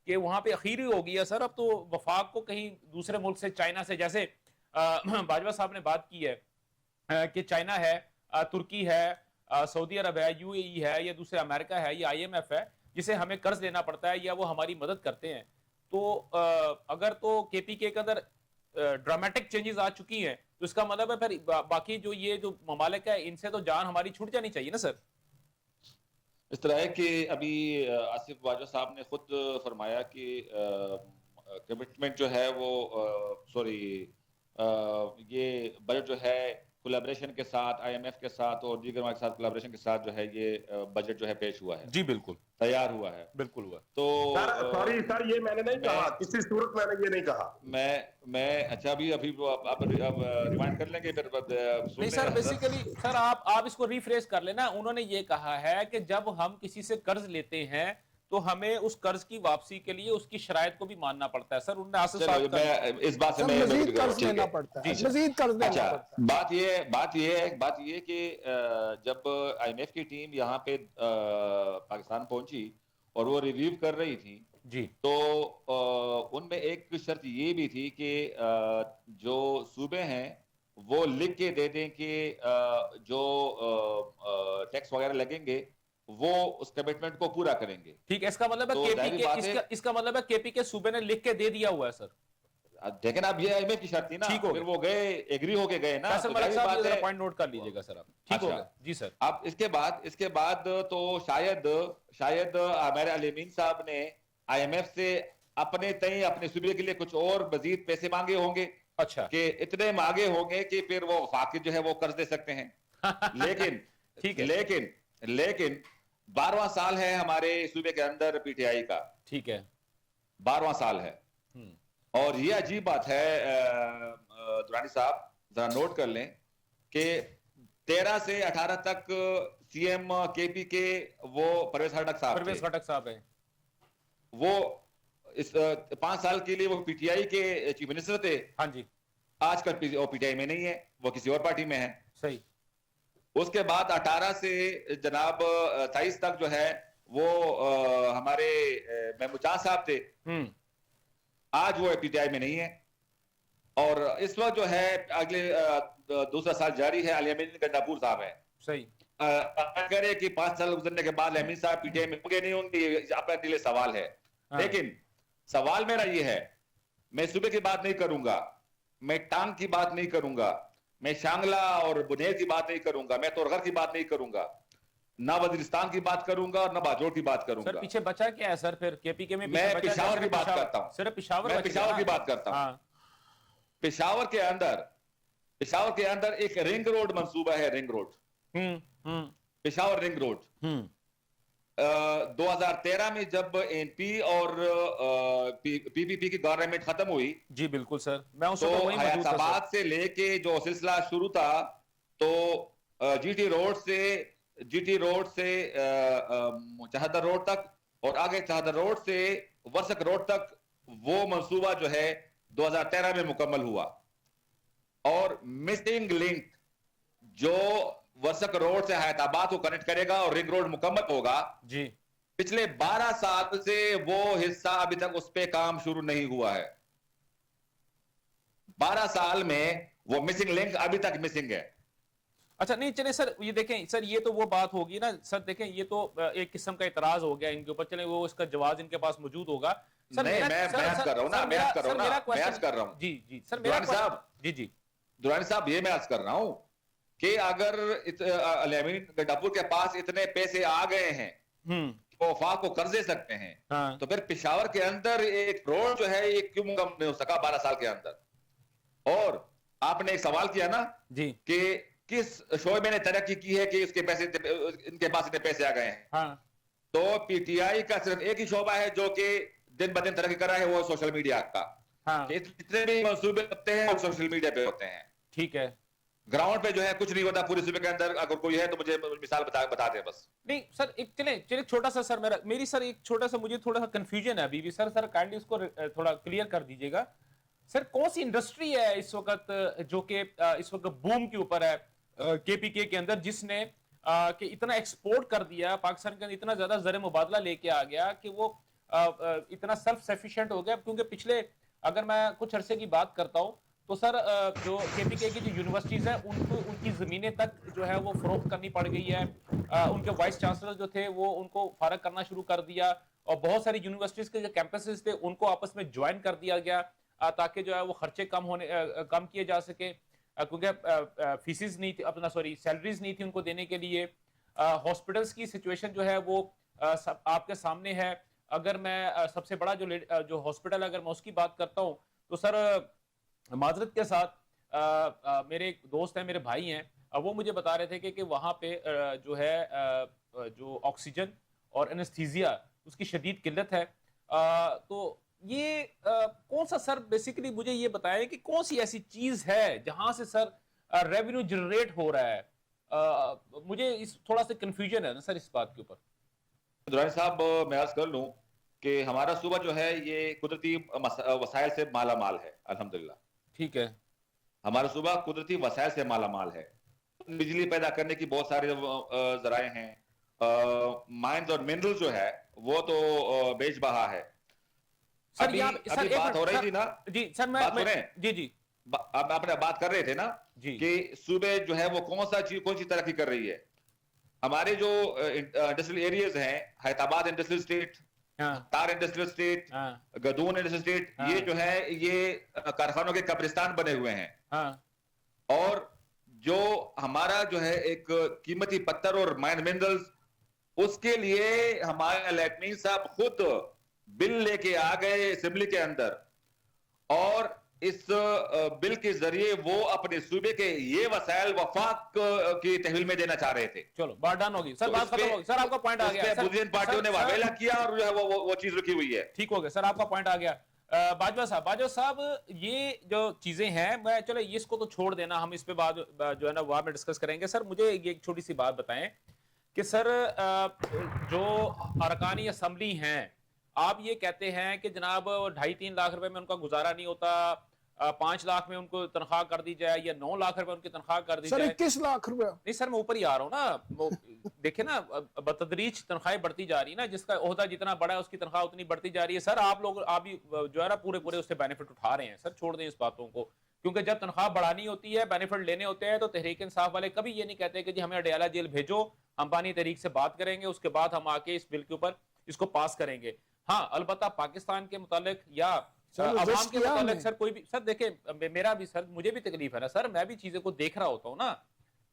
A: कि वहां पे अखीर ही हो गई है सर। अब तो वफाक को कहीं दूसरे मुल्क से, चाइना से, जैसे बाजवा साहब ने बात की है कि चाइना है, तुर्की है, सऊदी अरब है, यूएई है, या दूसरे अमेरिका है, या IMF है जिसे हमें कर्ज लेना पड़ता है या वो हमारी मदद करते हैं। तो अगर तो केपीके के अंदर ड्रामेटिक चेंजेस आ चुकी हैं तो इसका मतलब है फिर बाकी जो ये जो ममालिक है इनसे तो जान हमारी छूट जानी चाहिए ना सर।
C: इस तरह है कि अभी आसिफ बाजवा साहब ने खुद फरमाया कि कमिटमेंट जो है वो ये बजट जो है कोलैबोरेशन के साथ, IMF के साथ और दीगर के साथ कोलैबोरेशन के साथ जो है ये बजट जो है पेश हुआ है।
A: जी बिल्कुल
C: तैयार हुआ है,
A: बिल्कुल हुआ।
C: तो
D: सर ये मैंने नहीं कहा, किसी सूरत मैंने ये नहीं कहा।
C: मैं अच्छा अभी आप रिमाइंड कर लेंगे फिर
A: नहीं सर, बेसिकली सर आप इसको रिफ्रेश कर लेना। उन्होंने ये कहा है कि जब हम किसी से कर्ज लेते हैं तो हमें उस कर्ज की वापसी के लिए उसकी शराइत को भी मानना पड़ता है सर। उन्होंने
C: इस बात से मैं
B: मजीद कर्ज लेना पड़ता है, मजीद कर्ज लेना पड़ता है।
C: बात ये कि जब IMF की टीम यहाँ पे पाकिस्तान पहुंची और वो रिव्यू कर रही थी
A: जी,
C: तो उनमें एक शर्त ये भी थी कि जो सूबे हैं वो लिख के दे दें कि जो टैक्स वगैरह लगेंगे वो उस कमिटमेंट को पूरा करेंगे।
A: ठीक है, इसका मतलब है इसका मतलब है केपीके सूबे ने लिख के दे दिया हुआ है सर।
C: लेकिन अब ये IMF की शर्त थी ना, फिर वो गए, एग्री होके गए ना।
A: तो पॉइंट नोट कर लीजिएगा सर आप। ठीक हो गया जी सर।
C: अब इसके बाद तो शायद हमारे अलीमीन साहब ने IMF से अपने तय अपने सूबे के लिए कुछ और मजीद पैसे मांगे होंगे।
A: अच्छा, कि
C: इतने मांगे होंगे कि फिर वो वफाक जो है वो कर्ज दे सकते हैं। लेकिन
A: ठीक है,
C: लेकिन 12वां साल है हमारे सूबे के अंदर PTI का।
A: ठीक है,
C: 12वां साल है। और ये अजीब बात है दुरानी साहब, जरा नोट कर लें कि 13 से 18 तक CM KPK वो परवेज खटक
A: साहब है।
C: वो इस 5 साल के लिए वो PTI के चीफ मिनिस्टर थे।
A: हाँ जी।
C: आजकल PTI में नहीं है, वो किसी और पार्टी में है।
A: सही।
C: उसके बाद 18 से जनाब 23 तक जो है वो हमारे महमूद चांद साहब थे। आज वो PTI में नहीं है। और इस वक्त जो है अगले दूसरा साल जारी है, अली अमीन गंडापुर साहब है।
A: सही।
C: करे कि 5 साल गुजरने के बाद अमीन साहब PTI में होंगे नहीं होंगे, आपका दिल सवाल है। लेकिन सवाल मेरा ये है, मैं सूबे की बात नहीं करूंगा, मैं टांग की बात नहीं करूंगा, मैं शांगला और बुनेर की बात नहीं करूंगा, मैं तोरगर की बात नहीं करूंगा, ना वजीरिस्तान की बात करूंगा और ना बाजोड़ की बात
A: सर
C: करूंगा।
A: पीछे बचा क्या है सर फिर केपीके में?
C: मैं पेशावर की बात करता हूं,
A: सिर्फ पेशावर
C: मैं
A: बच गया
C: पेशावर
A: ना?
C: की बात करता हूं।
A: हाँ
C: पेशावर के अंदर एक रिंग रोड मंसूबा है, रिंग रोड,
A: हम्म
C: पेशावर रिंग रोड। 2013 में जब एनपी और पीपीपी की गवर्नमेंट खत्म हुई,
A: जी बिल्कुल सर, मैं उस
C: तो
A: वक्त वहीं मौजूद था सर।
C: हयाताबाद से लेके जो सिलसिला शुरू था, तो जीटी रोड से चहदर रोड तक और आगे चहदर रोड से वर्सक रोड तक वो मंसूबा जो है 2013 में मुकम्मल हुआ। और मिसिंग लिंक जो वर्सक रोड से हयाताबाद को कनेक्ट करेगा और रिंग रोड मुकम्मल होगा,
A: जी
C: पिछले 12 साल से वो हिस्सा अभी तक उस पे काम शुरू नहीं हुआ है। 12 साल में वो मिसिंग लिंक अभी तक मिसिंग है।
A: अच्छा नहीं चले सर, ये देखें सर, ये तो वो बात होगी ना सर, देखें ये तो एक किस्म का इतराज हो गया इनके ऊपर, चले वो इसका जवाब इनके पास मौजूद होगा। सर
C: नहीं, मैं बहस कर रहा हूं ना, बहस कर रहा हूं।
A: जी जी सर,
C: दुरानी साहब,
A: जी
C: दुरानी साहब, ये मैं अर्ज कर रहा हूं कि अगर अल-अमीन गड्डापुर के पास इतने पैसे आ गए हैं तो वफाक को कर्ज दे सकते हैं,
A: हाँ।
C: तो फिर पेशावर के अंदर एक रोड जो है ये क्यों मुकम्मल नहीं हो सका 12 साल के अंदर? और आपने एक सवाल किया ना
A: जी
C: कि किस शोबे ने तरक्की की है कि इसके पैसे, इनके पास इतने पैसे आ गए हैं।
A: हाँ
C: तो पीटीआई का सिर्फ एक ही शोबा है जो कि दिन ब दिन तरक्की कर रहा है, वो सोशल मीडिया का।
A: हाँ
C: जितने भी मंसूबे होते हैं वो सोशल मीडिया पे होते हैं।
A: ठीक है।
C: ग्राउंड पे जो है कुछ नहीं होता पूरे सूबे के अंदर। अगर कोई है तो मुझे मिसाल बता दे बस।
A: नहीं सर, एक चले छोटा सा सर, मेरी सर एक छोटा सा, मुझे थोड़ा सा कंफ्यूजन है अभी भी सर काइंडली उसको थोड़ा क्लियर कर दीजिएगा। सर कौन सी इंडस्ट्री है इस वक्त जो कि इस वक्त बूम के ऊपर है केपीके के अंदर, जिसने कि इतना एक्सपोर्ट कर दिया पाकिस्तान के अंदर, इतना ज्यादा ज़र मुबादला लेके आ गया कि वो इतना सेल्फ सफिशिएंट हो गया? क्योंकि पिछले, अगर मैं कुछ अरसे की बात करता हूं तो सर जो केपीके की जो यूनिवर्सिटीज है उनको, उनकी जमीनें तक जो है वो फरोख्त करनी पड़ गई है। उनके वाइस चांसलर जो थे वो उनको फारग करना शुरू कर दिया, और बहुत सारी यूनिवर्सिटीज के जो कैंपसेस थे उनको आपस में ज्वाइन कर दिया गया ताकि जो है वो खर्चे कम किए जा सके, क्योंकि फीसिस नहीं थी, अपना सॉरी सैलरीज नहीं थी उनको देने के लिए। हॉस्पिटल्स की सिचुएशन जो है वो आपके सामने है। अगर मैं सबसे बड़ा जो हॉस्पिटल, अगर मैं उसकी बात करता हूँ तो सर माजरत के साथ मेरे एक दोस्त हैं, मेरे भाई हैं, वो मुझे बता रहे थे कि वहाँ पे जो है जो ऑक्सीजन और एनेस्थीसिया उसकी शदीद किल्लत है। तो ये कौन सा सर, बेसिकली मुझे ये बताएं कि कौन सी ऐसी चीज है जहां से सर रेवेन्यू जनरेट हो रहा है? मुझे इस थोड़ा सा कंफ्यूजन है ना सर इस बात के ऊपर।
C: दुरानी साहब, मैं अर्ज कर लूं कि हमारा सूबा जो है ये कुदरती वसाइल से माला माल है, अल्हम्दुलिल्लाह।
A: ठीक है।
C: हमारा सूबा कुदरती वसाइल से माला माल है। बिजली पैदा करने की बहुत सारे जराए हैं। माइंस और मिनरल जो है वो तो बेशबहा है।
A: सर
C: अभी
A: सर
C: बात हो रही थी ना
A: जी सर, जी
C: अब आपने बात कर रहे थे ना
A: जी
C: कि सूबे जो है वो कौन सी तरक्की कर रही है। हमारे जो इंडस्ट्रियल एरियाज हैं, हैदराबाद इंडस्ट्रियल स्टेट, तार इंडस्ट्रियल स्टेट, गदून इंडस्ट्रियल स्टेट, ये जो है ये कारखानों के कब्रिस्तान बने हुए हैं। और जो हमारा जो है एक कीमती पत्थर और माइन मिनरल्स, उसके लिए हमारे लैटमीन साहब खुद बिल लेके आ गए असेंबली के अंदर, और इस बिल के जरिए वो अपने सूबे के ये वसाइल वफाक की तहवील में देना चाह रहे थे।
A: चलो बात डन होगी सर, बात खत्म होगी सर, आपका पॉइंट आ गया।
C: अपोजिशन पार्टियों ने वावेला किया और जो है वो चीज रुकी हुई है।
A: ठीक हो गया सर, आपका पॉइंट आ गया। बाजवा साहब, ये जो चीजें हैं, मैं चलो ये इसको तो छोड़ देना, हम इस पे बाद जो है ना वहां में डिस्कस करेंगे। सर मुझे ये एक छोटी सी बात बताएं कि सर जो अरकानी असम्बली हैं, आप ये कहते हैं कि जनाब 2.5-3 लाख रुपए में उनका गुजारा नहीं होता, 5 लाख में उनको तनख्वाह कर दी जाए या 9 लाख रुपए उनकी तनख्वाह कर दी
B: सर
A: जाए।
B: 21 लाख रुपए।
A: नहीं सर, मैं ऊपर ही आ रहा हूँ ना, वो देखे ना बतदरीज तनख्वाहें बढ़ती जा रही है ना, जिसका ओहदा जितना बड़ा है उसकी तनख्वाह उतनी बढ़ती जा रही है। सर आप लोग भी जो है ना पूरे उससे बेनिफिट उठा रहे हैं। सर छोड़ दें इस बातों को, क्योंकि जब तनख्वाह बढ़ानी होती है, बेनिफिट लेने होते हैं, तो तहरीक इंसाफ वाले कभी ये नहीं कहते कि जी हमें अडयाला जेल भेजो, हम पानी तहरीक से बात करेंगे, उसके बाद हम आके इस बिल के ऊपर इसको पास करेंगे। हाँ, अलबत्ता पाकिस्तान के मुतालिक या عوام کے متعلق سر کوئی بھی سر دیکھیں میرا بھی سر مجھے بھی تکلیف ہے نا سر, میں بھی چیزیں کو دیکھ رہا ہوتا ہوں نا.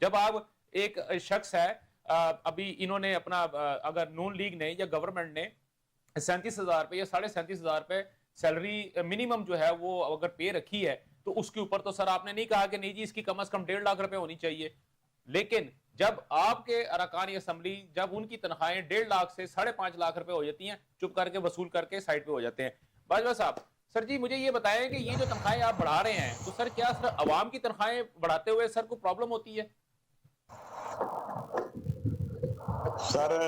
A: جب آپ ایک شخص ہے ابھی انہوں نے اپنا اگر نون لیگ نے یا گورنمنٹ نے 37,000 پہ یا 37,500 پہ سیلری منیمم جو ہے وہ اگر پے رکھی ہے تو اس کے اوپر تو سر آپ نے نہیں کہا کہ نہیں جی اس کی کم از کم 1.5 لاکھ روپے ہونی چاہیے. لیکن جب آپ کے ارکان اسمبلی جب ان کی تنخواہیں 1.5 لاکھ سے 5.5 لاکھ روپے ہو جاتی ہیں چپ کر کے وصول کر کے سائڈ پہ ہو جاتے ہیں. باجوہ صاحب سر جی مجھے یہ بتائیں کہ یہ جو تنخواہیں آپ بڑھا رہے ہیں تو سر کیا سر عوام کی تنخواہیں بڑھاتے ہوئے سر کو پرابلم ہوتی ہے؟
D: سر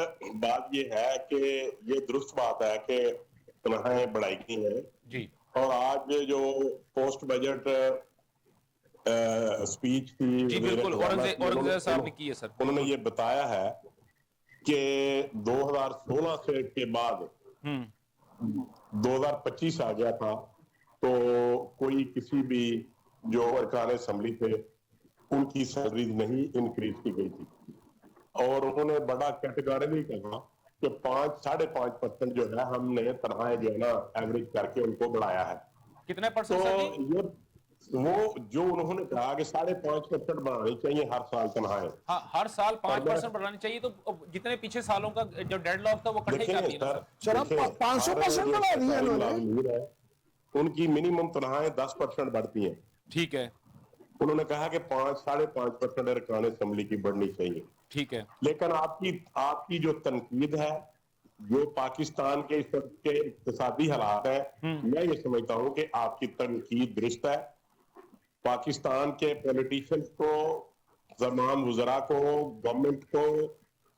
D: بات یہ ہے کہ یہ درست بات ہے کہ تنخواہیں بڑھائی گئی ہیں
A: جی,
D: اور آج جو پوسٹ بجٹ سپیچ تھی
A: جی بالکل اورنگزیب صاحب نے کی ہے سر,
D: انہوں نے یہ بتایا ہے کہ 2016 سے کے بعد 2025 آ گیا تھا تو کوئی کسی بھی جو ارکان اسمبلی تھے ان کی سیلریز نہیں انکریز کی گئی تھی, اور انہوں نے بڑا کیٹیگریکلی کہا کہ 5.5% جو ہے ہم نے تنخواہیں جو ہے نا ایوریج کر کے ان کو بڑھایا ہے.
A: کتنے پرسنٹ
D: تو
A: سر جی؟
D: یہ وہ جو انہوں نے کہا کہ 5.5% بڑھانی چاہیے ہر سال تنخواہیں,
A: ہاں ہر سال 5% بڑھانی چاہیے, تو جتنے پیچھے سالوں کا جو ڈیڈ لاک تھا وہ کٹھے ہی جاتی ہے نا
B: سر. اب 500% بڑھا دی ہے انہوں نے,
D: ان کی منیمم تنخواہیں 10% بڑھتی ہیں.
A: ٹھیک ہے,
D: انہوں نے کہا کہ 5.5% ارکان اسمبلی کی بڑھنی چاہیے.
A: ٹھیک ہے,
D: لیکن آپ کی جو تنقید ہے جو پاکستان کے اس وقت کے اقتصادی حالات ہیں, میں یہ سمجھتا ہوں کہ آپ کی تنقید درست ہے. پاکستان کے پولیٹیشنز کو, تمام وزراء کو, گورنمنٹ کو,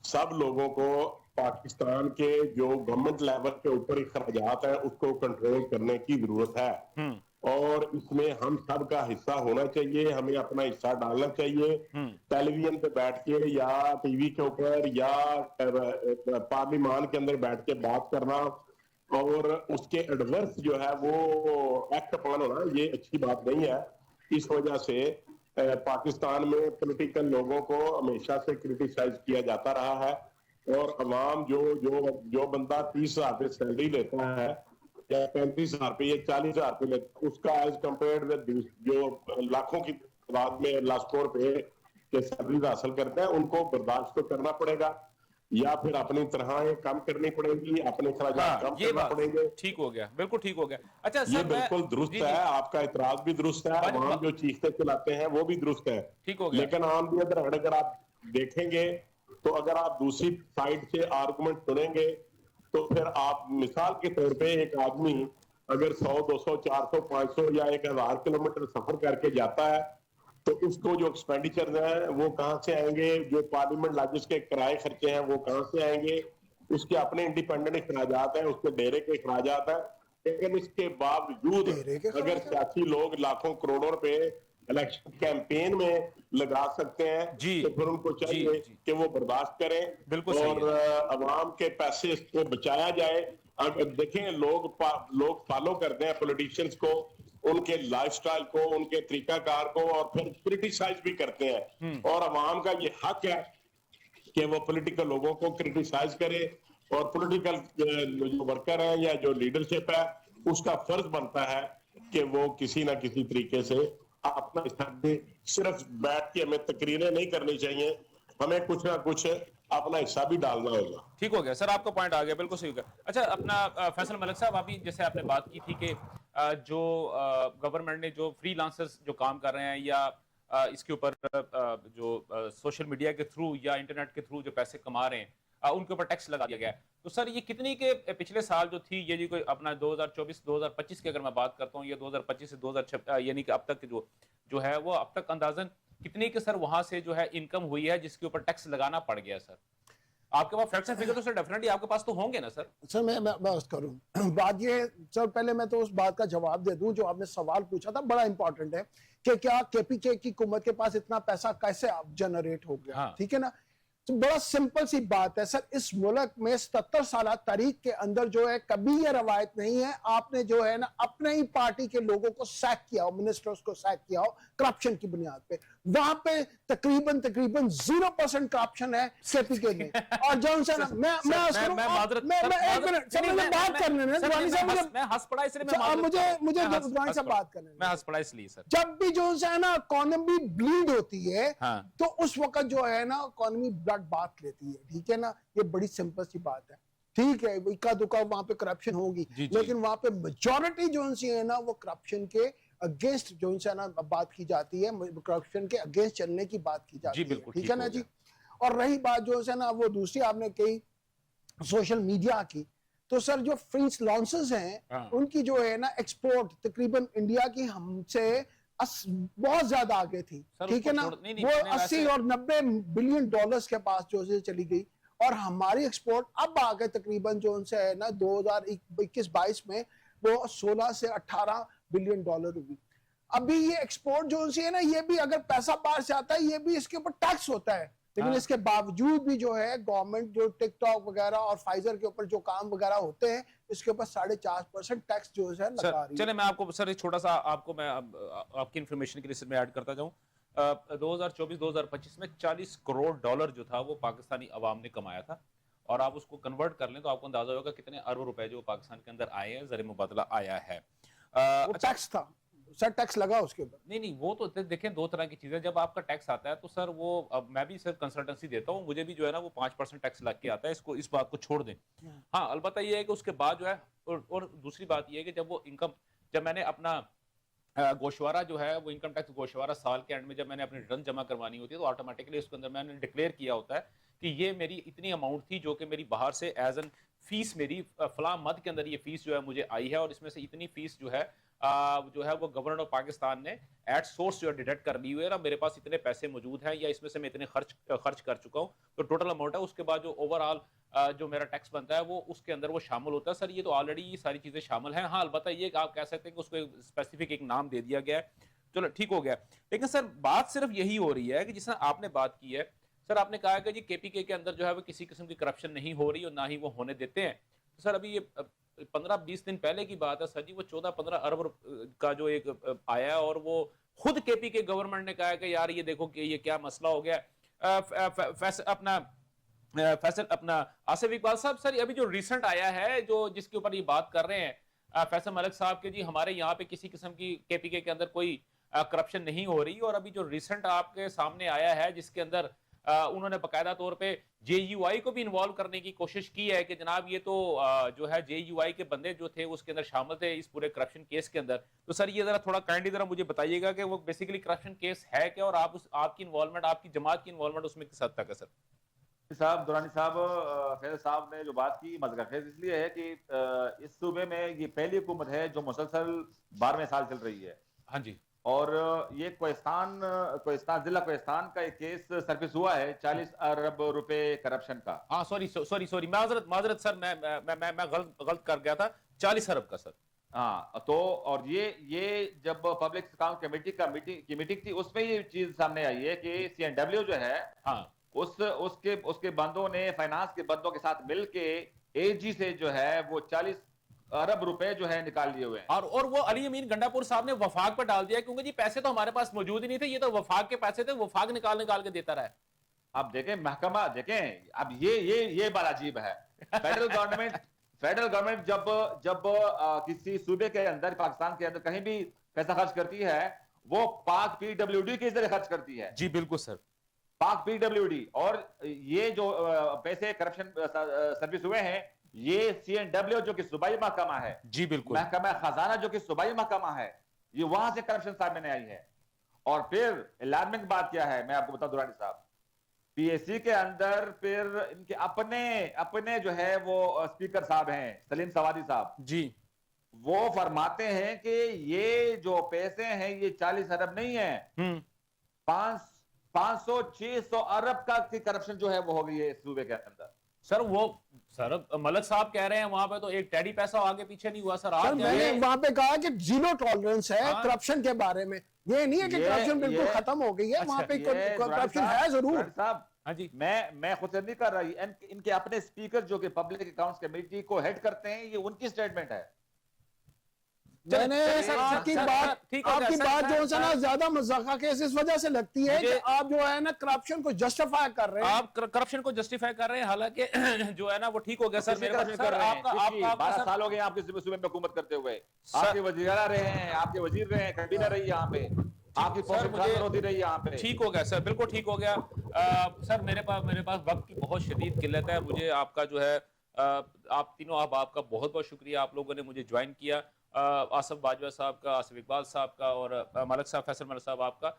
D: سب لوگوں کو پاکستان کے جو گورنمنٹ لیول کے اوپر اخراجات ہیں اس کو کنٹرول کرنے کی ضرورت ہے, اور اس میں ہم سب کا حصہ ہونا چاہیے. ہمیں اپنا حصہ ڈالنا چاہیے. ٹیلی ویژن پہ بیٹھ کے یا ٹی وی کے اوپر یا پارلیمان کے اندر بیٹھ کے بات کرنا اور اس کے ایڈورس جو ہے وہ ایکٹ اپان ہونا, یہ اچھی بات نہیں ہے. اس وجہ سے پاکستان میں پولیٹیکل لوگوں کو ہمیشہ سے کرٹیسائز کیا جاتا رہا ہے, اور عوام جو بندہ 30,000 پہ سیلری لیتا ہے یا 35,000 پہ یا 40,000 پہ لیتا ہے, اس کا ایز کمپیئرڈ جو لاکھوں کی تعداد میں لاسکور پہ کے سیلریز حاصل کرتے ہیں ان کو برداشت تو کرنا پڑے گا, یا پھر اپنی تنخواہیں کم کرنی پڑے گی, اپنے اخراجات کم کرنا پڑیں گے.
A: ٹھیک ہو گیا, بالکل ٹھیک ہو گیا. اچھا
D: یہ بالکل درست ہے, آپ کا اعتراض بھی درست ہے, عوام جو چیختے چلاتے ہیں وہ بھی درست ہے, لیکن عام بھی اگر آپ دیکھیں گے تو اگر آپ دوسری سائڈ سے آرگومنٹ سنیں گے تو پھر آپ مثال کے طور پہ ایک آدمی اگر 100, 200, 400, 500 یا 1000 کلومیٹر سفر کر کے جاتا ہے تو اس کو جو ایکسپینڈیچر ہیں وہ کہاں سے آئیں گے, جو پارلیمنٹ لاجز کے کرائے خرچے ہیں وہ کہاں سے آئیں گے, اس کے اپنے انڈیپینڈنٹ اخراجات ہیں, اس کے ڈیرے کے اخراجات ہیں. لیکن اس کے باوجود اگر سیاسی لوگ لاکھوں کروڑوں روپے الیکشن کیمپین میں لگا سکتے ہیں تو پھر ان کو چاہیے کہ وہ برداشت کریں اور عوام کے پیسے اس کو بچایا جائے. اگر دیکھیں لوگ فالو کرتے ہیں پولیٹیشنز کو, ان کے لائف سٹائل کو, ان کے طریقہ کار کو, اور پھر کرٹیسائز بھی کرتے ہیں, اور عوام کا یہ حق ہے کہ وہ پولیٹیکل لوگوں کو کرٹیسائز کرے, اور پولیٹیکل جو ورکر ہیں یا جو لیڈرشپ ہے اس کا فرض بنتا ہے کہ وہ کسی نہ کسی طریقے سے اپنا حصہ دے. صرف بیٹھ کے ہمیں تقریریں نہیں کرنی چاہیے, ہمیں کچھ نہ کچھ اپنا حصہ بھی ڈالنا ہوگا.
A: ٹھیک ہو گیا سر, آپ کا پوائنٹ آ گیا, بالکل صحیح ہو گیا. اچھا اپنا فیصل ملک صاحب, ابھی جیسے آپ نے بات کی تھی کہ جو گورنمنٹ نے جو فری لانسرز جو کام کر رہے ہیں یا اس کے اوپر جو سوشل میڈیا کے تھرو یا انٹرنیٹ کے تھرو جو پیسے کما رہے ہیں ان کے اوپر ٹیکس لگا دیا گیا ہے, تو سر یہ کتنی کے پچھلے سال جو تھی یہ جی کوئی اپنا 2024-2025 کی اگر میں بات کرتا ہوں یا 2025 سے 2026 یعنی کہ اب تک جو ہے وہ اب تک اندازاً کتنی کے سر وہاں سے جو ہے انکم ہوئی ہے جس کے اوپر ٹیکس لگانا پڑ گیا سر؟ آپ کے پاس فیکٹس اینڈ فگر تو سر ڈیفینیٹلی آپ کے پاس تو ہوں گے نا سر.
B: سر میں بات کروں, بات یہ سر پہلے میں تو اس بات کا جواب دے دوں جو آپ نے سوال پوچھا تھا, بڑا امپورٹنٹ ہے کہ کیا کے پی کے کی حکومت کے پاس اتنا پیسہ کیسے جنریٹ ہو گیا, ٹھیک ہے نا. تو بڑا سمپل سی بات ہے سر, اس ملک میں 77 سالہ تاریخ کے اندر جو ہے کبھی یہ روایت نہیں ہے آپ نے جو ہے نا اپنے ہی پارٹی کے لوگوں کو سیک کیا ہو, منسٹرز کو سیک کیا ہو کرپشن کی بنیاد پہ. वहां पे तकरीबन 0% करप्शन है केपीके में। और जो उनसे मैं एक मिनट सर, मुझे बात करने दें दुरानी साहब,
A: मैं हंस पड़ा इसलिए
B: मुझे दुरानी साहब बात करने दें।
A: मैं हंस पड़ा इसलिए सर,
B: जब भी जो है ना इकोनॉमी ब्लीड होती है,
A: हाँ।
B: तो उस वक्त जो है ना इकोनॉमी ब्लड बात लेती है, ठीक है ना, ये बड़ी सिंपल सी बात है। ठीक है, इक्का दुक्का वहां पे करप्शन होगी, लेकिन वहां पे मेजॉरिटी जो है ना वो करप्शन के अगेंस्ट जो है ना बात की जाती है, करप्शन के अगेंस्ट चलने की बात की जाती है, ठीक है ना जी। और रही बात जो है ना वो दूसरी आपने कही सोशल मीडिया की, तो सर जो फ्रेंच लॉन्सेस हैं उनकी जो है ना एक्सपोर्ट तकरीबन इंडिया की हमसे बहुत ज्यादा आगे थी, ठीक है ना, वो 80 और 90 बिलियन डॉलर्स के पास जो है चली गई। और हमारी एक्सपोर्ट अब आ गए तकरीबन जो उनसे है ना 2021-22 में वो 16 से 18 बिलियन डॉलर हुई। अभी ये एक्सपोर्ट जो है ना, ये भी अगर पैसा बाहर से आता है, ये भी इसके ऊपर टैक्स होता है, लेकिन इसके बावजूद भी जो है गवर्नमेंट जो टिकटॉक वगैरह और फाइजर के ऊपर जो काम वगैरह होते हैं, इसके ऊपर 4.5% टैक्स जो है लगा रही है।
A: चले मैं आपको सर एक छोटा सा आपको मैं आपकी इंफॉर्मेशन के लिए मैं ऐड करता जाऊं। 2024-2025 में 40 करोड़ डॉलर जो था वो पाकिस्तानी अवाम ने कमाया था, और आप उसको कन्वर्ट कर लें तो आपको अंदाजा होगा कितने अरब रुपए जो पाकिस्तान के अंदर आए हैं, ज़र मुबादला आया है।
B: वो टैक्स था सर, टैक्स लगा उसके ऊपर।
A: नहीं वो तो देखें दो तरह की चीजें, जब आपका टैक्स आता है तो सर वो अब मैं भी सर कंसल्टेंसी देता हूँ, मुझे भी जो है ना वो 5% टैक्स लग के आता है, इसको इस बात को छोड़ दें। हाँ अलबत्ता ये है कि उसके बाद जो है और दूसरी बात ये है कि जब वो इनकम, जब मैंने अपना गोशवारा जो है वो इनकम टैक्स गोशवारा साल के एंड में जब मैंने अपनी रिटर्न जमा करवानी होती है तो ऑटोमेटिकली उसके अंदर मैंने डिक्लेयर किया होता है कि ये मेरी इतनी अमाउंट थी जो कि मेरी बाहर से एज एन फीस मेरी फलां मद के अंदर ये फीस जो है मुझे आई है, और इसमें से इतनी फीस जो है वो गवर्नमेंट ऑफ पाकिस्तान ने एट सोर्स जो है डिडक्ट कर ली हुई है ना, मेरे पास इतने पैसे मौजूद हैं या इसमें से मैं इतने खर्च कर चुका हूँ, तो टोटल अमाउंट है। उसके बाद जो ओवरऑल जो मेरा टैक्स बनता है वो उसके अंदर वो शामिल होता है। सर ये तो ऑलरेडी ये सारी चीजें शामिल हैं। हाँ अलबत्ता ये आप कह सकते हैं कि उसको स्पेसिफिक एक नाम दे दिया गया है, चलो ठीक हो गया। लेकिन सर बात सिर्फ यही हो रही है कि जिस आपने बात की है सर, आपने कहा कि जी केपीके के अंदर जो है वो किसी किस्म की करप्शन नहीं हो रही और ना ही वो होने देते हैं। तो सर अभी ये 15-20 दिन पहले की बात है सर जी, वो 14-15 अरब का जो एक आया है, और वो खुद केपीके गवर्नमेंट ने कहा है कि यार ये देखो कि ये क्या मसला हो गया। फैसल अपना आसिफ इकबाल साहब, सर अभी जो रिसेंट आया है जो जिसके ऊपर ये बात कर रहे हैं फैसल मलिक साहब के जी, हमारे यहाँ पे किसी किस्म की केपीके के अंदर कोई करप्शन नहीं हो रही, और अभी जो रिसेंट आपके सामने आया है जिसके अंदर उन्होंने बकायदा तौर पे जेयूआई को भी इन्वॉल्व करने की कोशिश की है कि जनाब ये तो जो है जेयूआई के बंदे जो थे उसके अंदर शामिल थे इस पूरे करप्शन केस के अंदर। तो सर ये जरा थोड़ा काइंडली जरा मुझे बताइएगा कि वो बेसिकली करप्शन केस है क्या, और आपकी इन्वॉल्वमेंट, आपकी जमात की इन्वॉल्वमेंट उसमें किस हद तक है सर?
C: साहब दुरानी साहब फैज़ल साहब ने जो बात की मज़ाक़ इसलिए है कि इस सूबे में ये पहली हुकूमत है जो मुसलसल 12वें साल चल रही है।
A: हाँ जी।
C: और ये कोहिस्तान जिला कोहिस्तान का एक केस सरफेस हुआ है 40 अरब रुपए करप्शन का।
A: हाँ सॉरी माजरत सर, मैं गलत कर गया था, 40 अरब का सर।
C: हाँ तो और ये जब पब्लिक अकाउंट कमेटी की मीटिंग थी उसमें ये चीज सामने आई है कि CNW जो है, हाँ उसके बंदों ने फाइनेंस के बंदों के साथ मिलके AG से जो है वो 40 अरब रुपए जो है निकाल लिए हुए हैं।
A: और वो अली अमीन गंडापुर साहब ने वफाक पर डाल दिया क्योंकि जी पैसे तो हमारे पास मौजूद ही नहीं थे, ये तो वफाक के पैसे थे, वफाक निकाल के देता रहा है।
C: आप देखें महकमा देखें, अब ये बात अजीब है। फेडरल गवर्नमेंट जब किसी सूबे के अंदर, पाकिस्तान के अंदर कहीं भी पैसा खर्च करती है वो पाक PWD के जरिए खर्च करती है।
A: जी बिल्कुल सर,
C: पाक PWD। और ये जो पैसे करप्शन सर्विस हुए हैं ये CNW जो कि सूबाई महकमा है,
A: जी बिल्कुल,
C: महकमा खजाना जो कि सूबाई महकमा है, ये वहां से करप्शन सामने आई है। और फिर अलार्मिंग बात क्या है मैं आपको बता दुरानी साहब, PAC के अंदर फिर इनके अपने जो है वो स्पीकर साहब हैं सलीम सवादी साहब
A: जी,
C: वो फरमाते हैं कि ये जो पैसे हैं ये 40 अरब नहीं है, 500-600 अरब का की करप्शन जो है वो हो गई है इस सूबे के अंदर।
A: सर मलिक साहब कह रहे हैं वहां पे तो एक टेडी पैसा आगे पीछे नहीं हुआ सर।
B: मैंने वहां पे कहा कि जीरो टॉलरेंस है करप्शन के बारे में, ये नहीं है कि करप्शन बिल्कुल खत्म हो गई है, वहां पे करप्शन है जरूर
C: साहब। हाँ जी, मैं खुद से नहीं कर रहा, इनके अपने स्पीकर जो कि पब्लिक अकाउंट्स कमेटी को हेड करते हैं, ये उनकी स्टेटमेंट है।
B: मैंने आपकी बात
A: ठीक हो गया,
B: आपकी
A: सर,
B: बात
A: सर,
B: जो है ना
A: सर।
B: ज्यादा मजाका केस इस वजह से लगती है कि
A: मुझे-
B: आप जो है ना करप्शन को जस्टिफाई कर रहे हैं।
A: आप करप्शन को जस्टिफाई कर रहे हैं, हालांकि जो है ना वो ठीक हो गया सर।
C: किसकी
A: मेरे पास
C: करप्शन
A: सर
C: कर रहे हैं?
A: आपका
C: किसकी?
A: आपका
C: 12
A: सर
C: साल हो गए आपके सूबे में हुकूमत करते हुए।
A: सर-
C: आपके वजीरा रहे हैं, आपके वजीर रहे हैं, कभी ना रही यहाँ पे। आपकी
A: सर
C: पॉकेट ट्रांसफर होती रही यहाँ पे।
A: ठीक हो गया सर, बिल्कुल ठीक हो गया। सर मेरे पास वक्त की बहुत शदीद किल्लत है। मुझे आपका जो है आप तीनों आपका बहुत बहुत शुक्रिया, आप लोगों ने मुझे ज्वाइन किया। आसिफ बाजवा साहब का, आसिफ इकबाल साहब का और मलिक साहब, फैसल मलिक साहब आपका।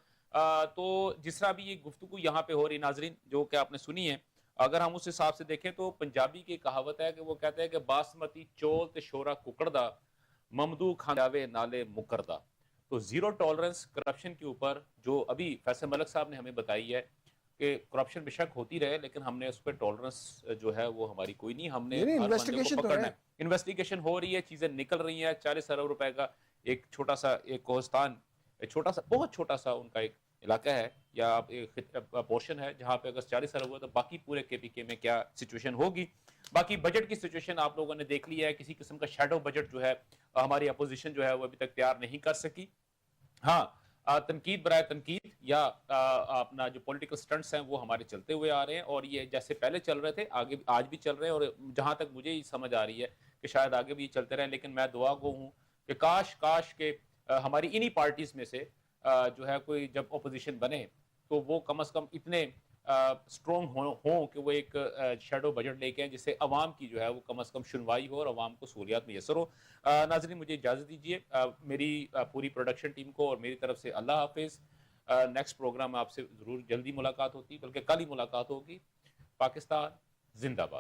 A: तो जिस तरह भी ये गुफ्तगू यहाँ पे हो रही नाजरीन, जो कि आपने सुनी है, अगर हम उस हिसाब से देखें तो पंजाबी की कहावत है कि वो कहते हैं कि बासमती चौल ते शोरा कुकड़दा, ममदू खान जावे नाले मुकरदा। तो जीरो टॉलरेंस करप्शन के ऊपर जो अभी फैसल मलिक साहब ने हमें बताई है कि करप्शन बेशक होती रहे, लेकिन हमने उस पर टॉलरेंस जो है वो हमारी कोई नहीं, हमने
B: नहीं,
A: हर बंदे को
B: investigation तो
A: पकड़ना
B: है।
A: है। इन्वेस्टिगेशन हो रही है, चीजें निकल रही हैं। 40 अरब रुपए का एक छोटा सा एक कोहस्तान, एक छोटा सा, बहुत छोटा सा उनका एक इलाका है या एक पोर्शन है, जहां पे अगर 40 अरब हुआ तो बाकी पूरे केपीके में क्या सिचुएशन होगी। बाकी बजट की सिचुएशन आप लोगों ने देख ली है। किसी किस्म का शैडो बजट जो है हमारी अपोजिशन जो है वो अभी तक तैयार नहीं कर सकी। हाँ, तनकीद बराए तनकीद या अपना जो पॉलिटिकल स्टंट्स हैं वो हमारे चलते हुए आ रहे हैं, और ये जैसे पहले चल रहे थे आगे आज भी चल रहे हैं, और जहां तक मुझे ही समझ आ रही है कि शायद आगे भी चलते रहें। लेकिन मैं दुआ गो हूँ कि काश के हमारी इन्हीं पार्टीज में से जो है कोई जब अपोजिशन बने तो वो कम से कम इतने स्ट्रॉन्ग हो कि वो एक शेडो बजट लेके आए जिससे अवाम की जो है वो कम से कम सुनवाई हो और अवाम को सहूलियात मैसर हो। नाज़रीन मुझे इजाज़त दीजिए, मेरी पूरी प्रोडक्शन टीम को और मेरी तरफ से अल्लाह हाफिज़। नेक्स्ट प्रोग्राम में आपसे ज़रूर जल्दी मुलाकात होती, बल्कि कल ही मुलाकात होगी। पाकिस्तान जिंदाबाद।